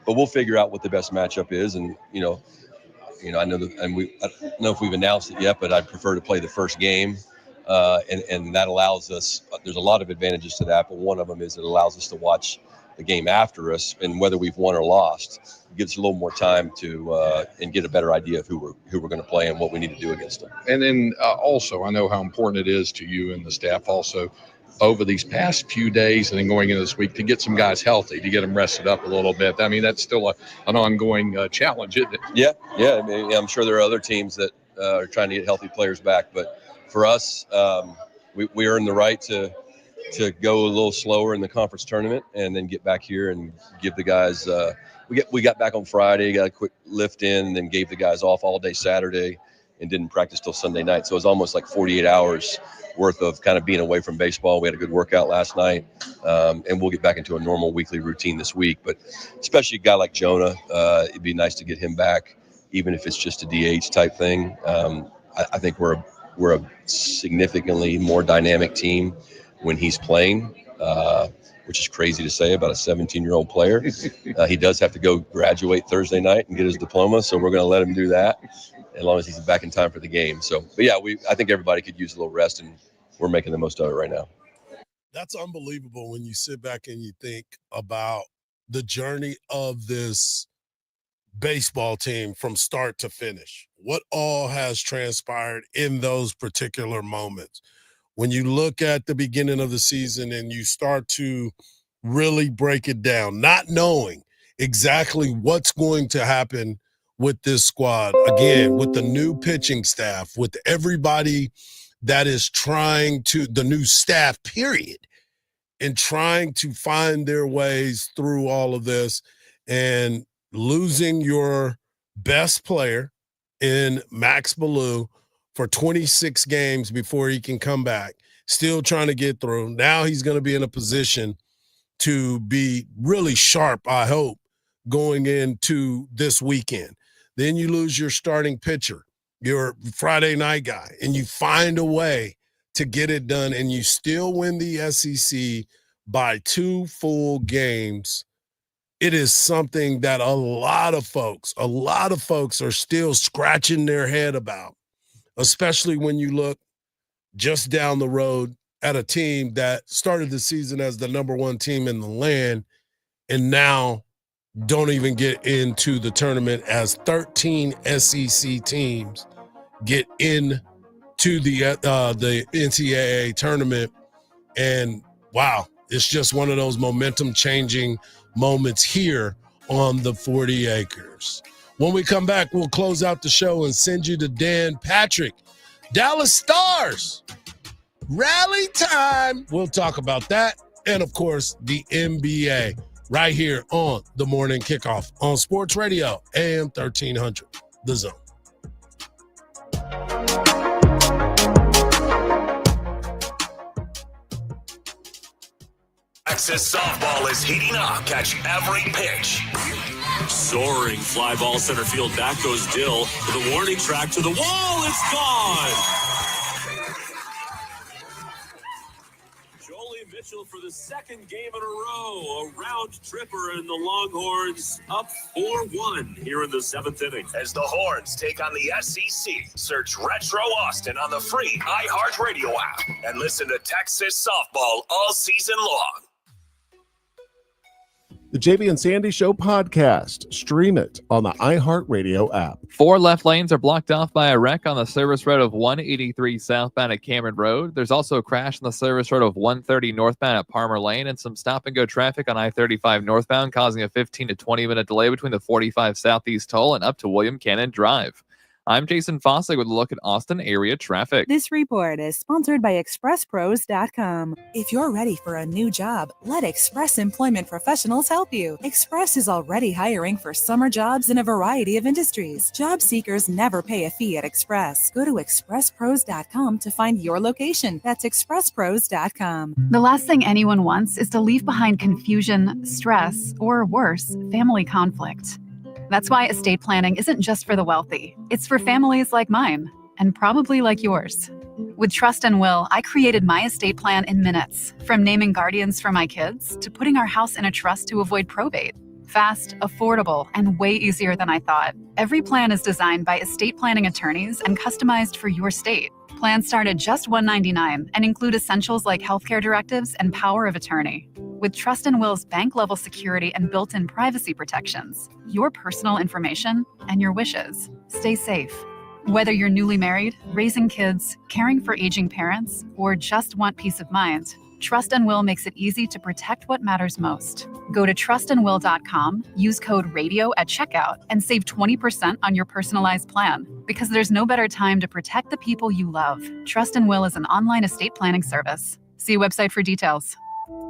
we'll figure out what the best matchup is, and I know I don't know if we've announced it yet, but I'd prefer to play the first game. And that allows us, there's a lot of advantages to that, but one of them is it allows us to watch the game after us, and whether we've won or lost, it gives us a little more time to and get a better idea of who we're going to play and what we need to do against them. And then also, I know how important it is to you and the staff also over these past few days and then going into this week to get some guys healthy, to get them rested up a little bit. I mean, that's still an ongoing challenge, isn't it? Yeah. I mean, I'm sure there are other teams that are trying to get healthy players back, but for us, we earned the right to go a little slower in the conference tournament and then get back here and give the guys we got back on Friday, got a quick lift in, and then gave the guys off all day Saturday and didn't practice till Sunday night. So it was almost like 48 hours worth of kind of being away from baseball. We had a good workout last night, and we'll get back into a normal weekly routine this week. But especially a guy like Jonah, it'd be nice to get him back, even if it's just a DH type thing. I think we're a significantly more dynamic team when he's playing, which is crazy to say about a 17-year-old player. He does have to go graduate Thursday night and get his diploma, so we're going to let him do that as long as he's back in time for the game. So, but yeah, I think everybody could use a little rest, and we're making the most of it right now. That's unbelievable when you sit back and you think about the journey of this baseball team from start to finish. What all has transpired in those particular moments. When you look at the beginning of the season and you start to really break it down, not knowing exactly what's going to happen with this squad, again, with the new pitching staff, with everybody that is trying to, the new staff, period, and trying to find their ways through all of this, and losing your best player in Max Ballou for 26 games before he can come back, still trying to get through. Now he's going to be in a position to be really sharp, I hope, going into this weekend. Then you lose your starting pitcher, your Friday night guy, and you find a way to get it done, and you still win the SEC by 2 full games. It is something that a lot of folks are still scratching their head about, especially when you look just down the road at a team that started the season as the number 1 team in the land and now don't even get into the tournament, as 13 SEC teams get into the NCAA tournament. And wow, it's just one of those momentum-changing moments here on the 40 acres. When we come back, we'll close out the show and send you to Dan Patrick. Dallas Stars, rally time. We'll talk about that. And, of course, the NBA right here on the Morning Kickoff on Sports Radio, AM 1300, The Zone. Texas softball is heating up. Catch every pitch. Soaring fly ball center field. Back goes Dill with a warning track to the wall. It's gone. Jolie Mitchell for the second game in a row. A round tripper, and the Longhorns up 4-1 here in the 7th inning. As the Horns take on the SEC, search Retro Austin on the free iHeart Radio app and listen to Texas softball all season long. The JB and Sandy Show podcast. Stream it on the iHeartRadio app. 4 left lanes are blocked off by a wreck on the service road of 183 southbound at Cameron Road. There's also a crash on the service road of 130 northbound at Palmer Lane, and some stop-and-go traffic on I-35 northbound, causing a 15 to 20-minute delay between the 45 Southeast Toll and up to William Cannon Drive. I'm Jason Fossig with a look at Austin area traffic. This report is sponsored by ExpressPros.com. If you're ready for a new job, let Express Employment Professionals help you. Express is already hiring for summer jobs in a variety of industries. Job seekers never pay a fee at Express. Go to ExpressPros.com to find your location. That's ExpressPros.com. The last thing anyone wants is to leave behind confusion, stress, or worse, family conflict. That's why estate planning isn't just for the wealthy. It's for families like mine, and probably like yours. With Trust and Will, I created my estate plan in minutes, from naming guardians for my kids to putting our house in a trust to avoid probate. Fast, affordable, and way easier than I thought. Every plan is designed by estate planning attorneys and customized for your state. Plans start at just $199 and include essentials like healthcare directives and power of attorney. With Trust and Will's bank-level security and built-in privacy protections, your personal information and your wishes stay safe. Whether you're newly married, raising kids, caring for aging parents, or just want peace of mind, Trust and Will makes it easy to protect what matters most. Go to trustandwill.com, use code RADIO at checkout, and save 20% on your personalized plan. Because there's no better time to protect the people you love. Trust and Will is an online estate planning service. See website for details.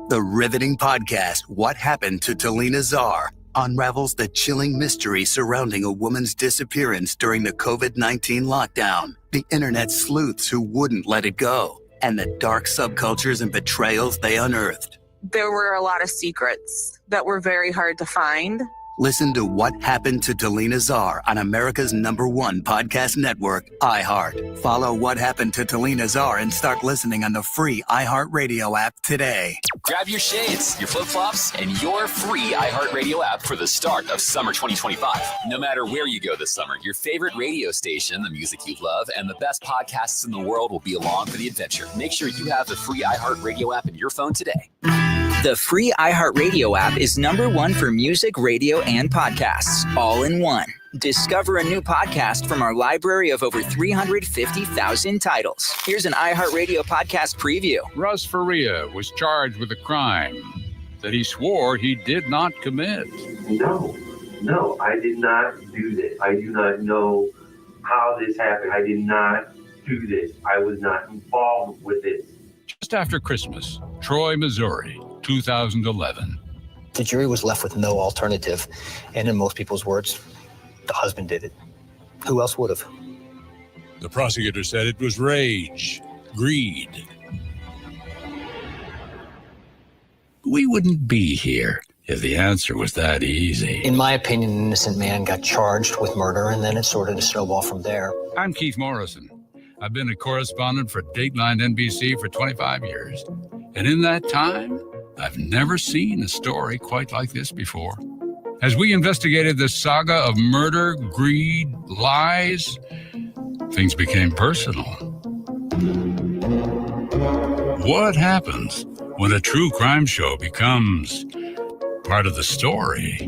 The riveting podcast, What Happened to Talina Czar, unravels the chilling mystery surrounding a woman's disappearance during the COVID-19 lockdown, the internet sleuths who wouldn't let it go, and the dark subcultures and betrayals they unearthed. There were a lot of secrets that were very hard to find. Listen to What Happened to Talina Czar on America's #1 podcast network, iHeart. Follow What Happened to Talina Czar and start listening on the free iHeartRadio app today. Grab your shades, your flip-flops, and your free iHeartRadio app for the start of summer 2025. No matter where you go this summer, your favorite radio station, the music you love, and the best podcasts in the world will be along for the adventure. Make sure you have the free iHeartRadio app in your phone today. The free iHeartRadio app is #1 for music, radio, and podcasts, all in one. Discover a new podcast from our library of over 350,000 titles. Here's an iHeartRadio podcast preview. Russ Faria was charged with a crime that he swore he did not commit. No, I did not do this. I do not know how this happened. I did not do this. I was not involved with this. Just after Christmas, Troy, Missouri, 2011. The jury was left with no alternative, and in most people's words, the husband did it. Who else would have? The prosecutor said it was rage, greed. We wouldn't be here if the answer was that easy. In my opinion, an innocent man got charged with murder, and then it sort of snowballed from there. I'm Keith Morrison. I've been a correspondent for Dateline NBC for 25 years. And in that time, I've never seen a story quite like this before. As we investigated the saga of murder, greed, lies, things became personal. What happens when a true crime show becomes part of the story?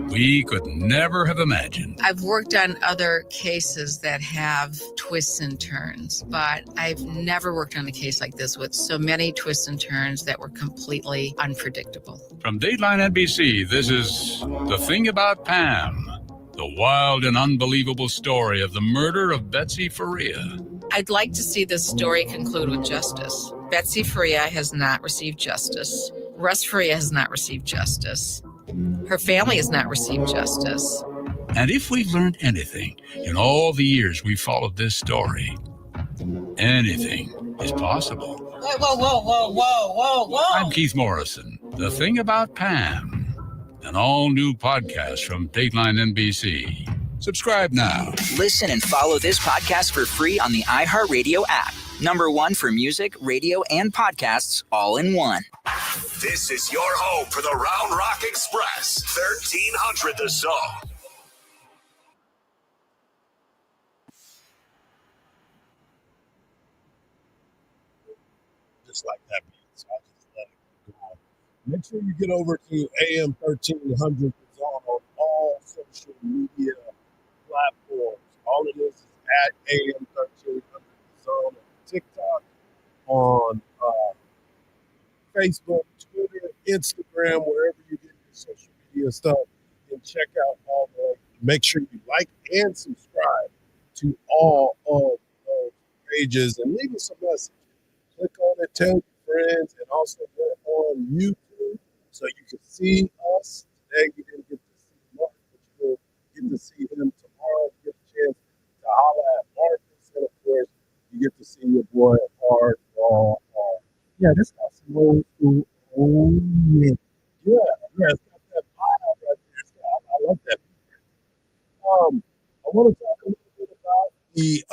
We could never have imagined. I've worked on other cases that have twists and turns, but I've never worked on a case like this with so many twists and turns that were completely unpredictable. From Dateline NBC, this is The Thing About Pam, the wild and unbelievable story of the murder of Betsy Faria. I'd like to see this story conclude with justice. Betsy Faria has not received justice. Russ Faria has not received justice. Her family has not received justice. And if we've learned anything in all the years we followed this story, anything is possible. Whoa. I'm Keith Morrison. The Thing About Pam, an all-new podcast from Dateline NBC. Subscribe now. Listen and follow this podcast for free on the iHeartRadio app. #1 for music, radio, and podcasts, all in one. This is your home for the Round Rock Express, 1300 The Zone. Just like that, so I just let it go. Make sure you get over to AM 1300 The Zone on all social media platforms. All it is at AM 1300 The Zone on TikTok, on Facebook, Twitter, Instagram, wherever you get your social media stuff, and check out all the. Make sure you like and subscribe to all of those pages and leave us a message. Click on it, tell your friends, and also go on YouTube so you can see us. Today you didn't get to see Mark, but you will get to see him tomorrow. You get a chance to holler at Marcus, and of course, you get to see your boy Hardball. Yeah, this got some old school. Oh, yeah. It's got that vibe right there. I love that. I want to talk a little bit about the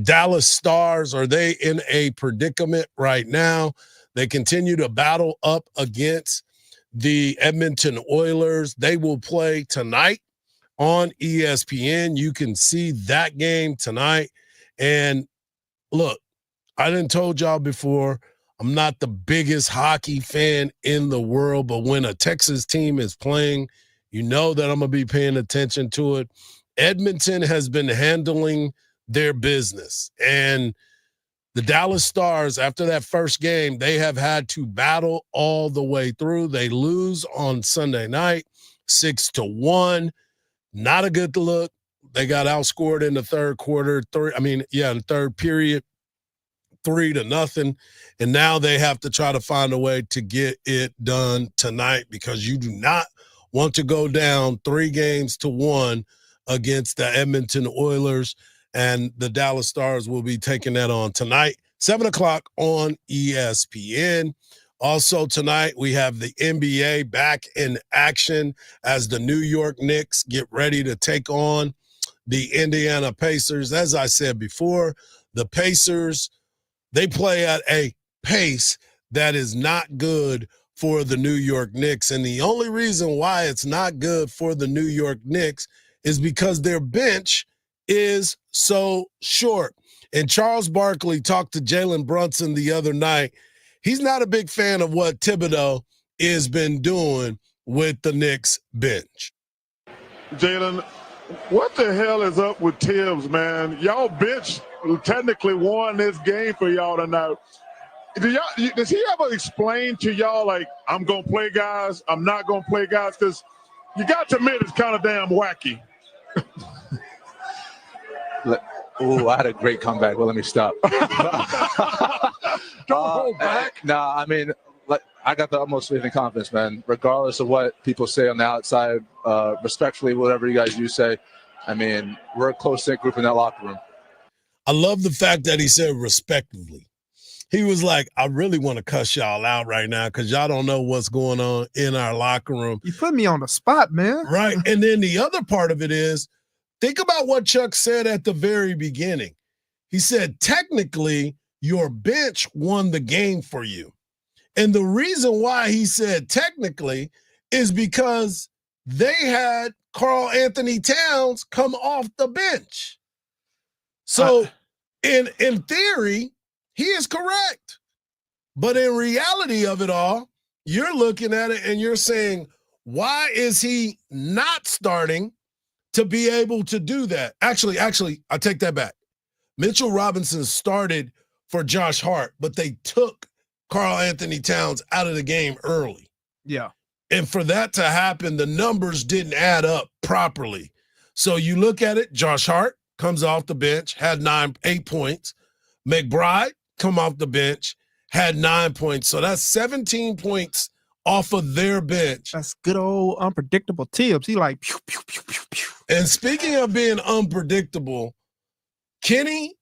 Dallas Stars. Are they in a predicament right now? They continue to battle up against the Edmonton Oilers. They will play tonight on ESPN. You can see that game tonight. And look, I done told y'all before, I'm not the biggest hockey fan in the world, but when a Texas team is playing, you know that I'm going to be paying attention to it. Edmonton has been handling their business. And the Dallas Stars, after that first game, they have had to battle all the way through. They lose on Sunday night, 6-1. Not a good look. They got outscored in the third quarter, in the third period, 3-0. And now they have to try to find a way to get it done tonight because you do not want to go down 3-1 against the Edmonton Oilers. And the Dallas Stars will be taking that on tonight, 7 o'clock on ESPN. Also tonight, we have the NBA back in action as the New York Knicks get ready to take on the Indiana Pacers. As I said before, the Pacers, they play at a pace that is not good for the New York Knicks. And the only reason why it's not good for the New York Knicks is because their bench is so short. And Charles Barkley talked to Jalen Brunson the other night. He's not a big fan of what Thibodeau has been doing with the Knicks bench. Jalen, what the hell is up with Tibbs, man? Y'all bench technically won this game for y'all tonight. Does he ever explain to y'all, like, I'm going to play guys, I'm not going to play guys? Because you got to admit it's kind of damn wacky. Oh, I had a great comeback. Well, let me stop. Don't hold back. Nah, I mean, I got the utmost faith and confidence, man. Regardless of what people say on the outside, respectfully, whatever you guys do say, I mean, we're a close-knit group in that locker room. I love the fact that he said respectively. He was like, I really want to cuss y'all out right now because y'all don't know what's going on in our locker room. You put me on the spot, man. Right. And then the other part of it is, think about what Chuck said at the very beginning. He said, technically, your bench won the game for you. And the reason why he said technically is because they had Karl Anthony Towns come off the bench. So in theory, he is correct. But in reality of it all, you're looking at it and you're saying, why is he not starting to be able to do that? Actually, I take that back. Mitchell Robinson started for Josh Hart, but they took Karl Anthony Towns out of the game early. Yeah. And for that to happen, the numbers didn't add up properly. So you look at it, Josh Hart comes off the bench, had 8 points. McBride come off the bench, had 9 points. So that's 17 points off of their bench. That's good old unpredictable Tibbs. He like pew, pew, pew, pew, pew. And speaking of being unpredictable, Kenny,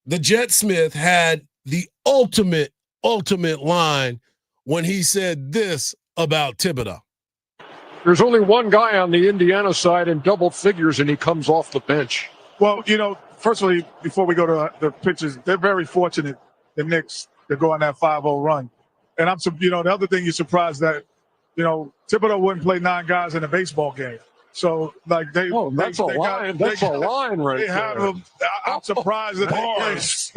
the Jet Smith, had the ultimate line when he said this about Thibodeau. There's only one guy on the Indiana side in double figures, and he comes off the bench. Well, firstly, before we go to the pictures, they're very fortunate, the Knicks, to go on that 5-0 run. And the other thing you're surprised that, Thibodeau wouldn't play 9 guys in a baseball game. So, like, that's a line right there. Have them. I'm surprised that Bars.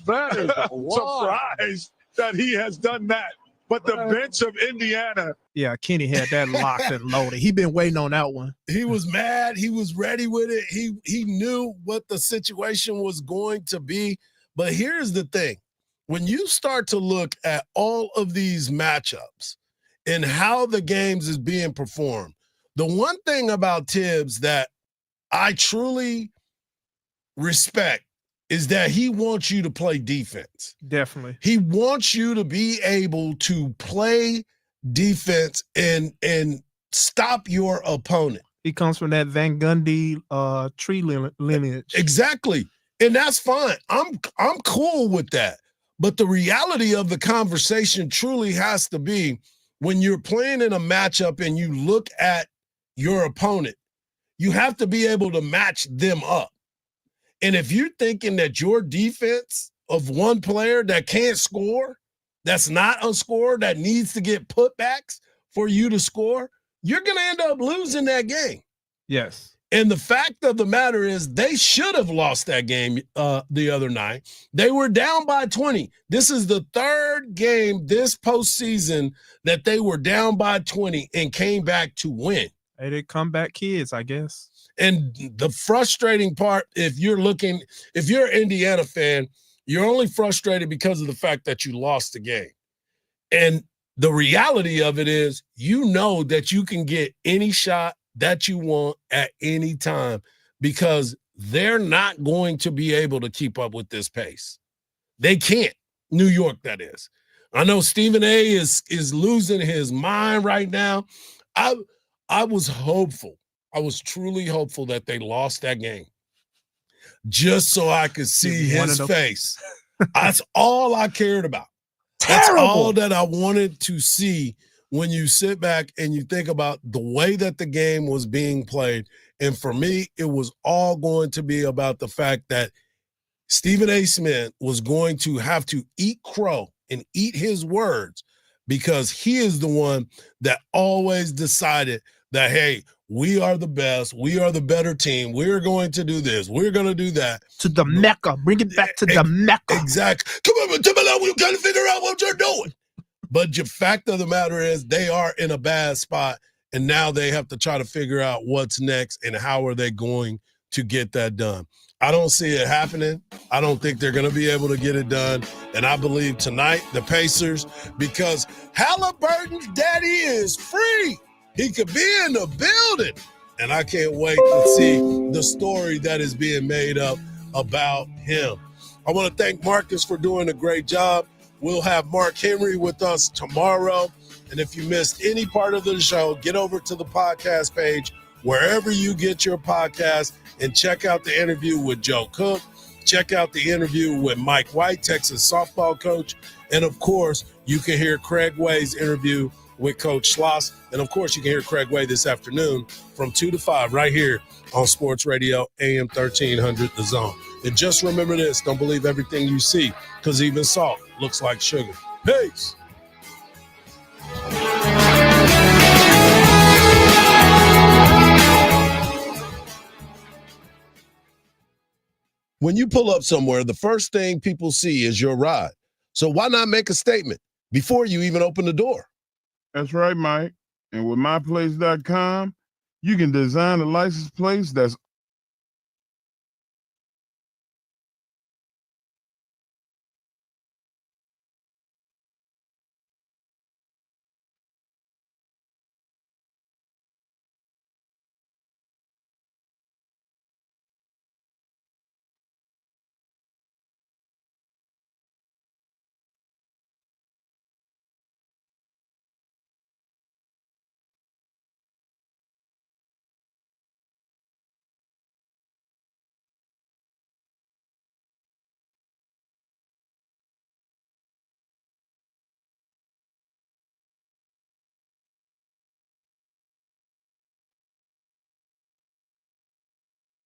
That is a surprised that he has done that. But the bench of Indiana. Yeah, Kenny had that locked and loaded. He been waiting on that one. He was mad. He was ready with it. He knew what the situation was going to be. But here's the thing. When you start to look at all of these matchups and how the games is being performed, the one thing about Tibbs that I truly respect is that he wants you to play defense. Definitely. He wants you to be able to play defense and stop your opponent. He comes from that Van Gundy tree lineage. Exactly. And that's fine. I'm cool with that. But the reality of the conversation truly has to be when you're playing in a matchup and you look at your opponent, you have to be able to match them up. And if you're thinking that your defense of one player that can't score, that's not a scorer, that needs to get putbacks for you to score, you're going to end up losing that game. Yes. And the fact of the matter is they should have lost that game the other night. They were down by 20. This is the third game this postseason that they were down by 20 and came back to win. Hey, they comeback kids, I guess. And the frustrating part, if you're an Indiana fan, you're only frustrated because of the fact that you lost the game. And the reality of it is, that you can get any shot that you want at any time because they're not going to be able to keep up with this pace. They can't. New York, that is. I know Stephen A is losing his mind right now. I was hopeful. I was truly hopeful that they lost that game just so I could see his face. That's all I cared about. That's all that I wanted to see when you sit back and you think about the way that the game was being played. And for me, it was all going to be about the fact that Stephen A. Smith was going to have to eat crow and eat his words because he is the one that always decided that, hey, we are the best. We are the better team. We're going to do this. We're going to do that. To the Mecca. Bring it back to the Mecca. Exactly. Come on, Timberland, we've got to figure out what you're doing. But the fact of the matter is they are in a bad spot, and now they have to try to figure out what's next and how are they going to get that done. I don't see it happening. I don't think they're going to be able to get it done. And I believe tonight the Pacers, because Halliburton's daddy is free. He could be in the building. And I can't wait to see the story that is being made up about him. I want to thank Marcus for doing a great job. We'll have Mark Henry with us tomorrow. And if you missed any part of the show, get over to the podcast page, wherever you get your podcast, and check out the interview with Joe Cook. Check out the interview with Mike White, Texas softball coach. And, of course, you can hear Craig Way's interview with Coach Schloss. And, of course, you can hear Craig Way this afternoon from 2 to 5 right here on Sports Radio AM 1300 The Zone. And just remember this, don't believe everything you see, because even salt looks like sugar. Peace. When you pull up somewhere, the first thing people see is your ride. So why not make a statement before you even open the door? That's right, Mike. And with myplace.com, you can design a license plate that's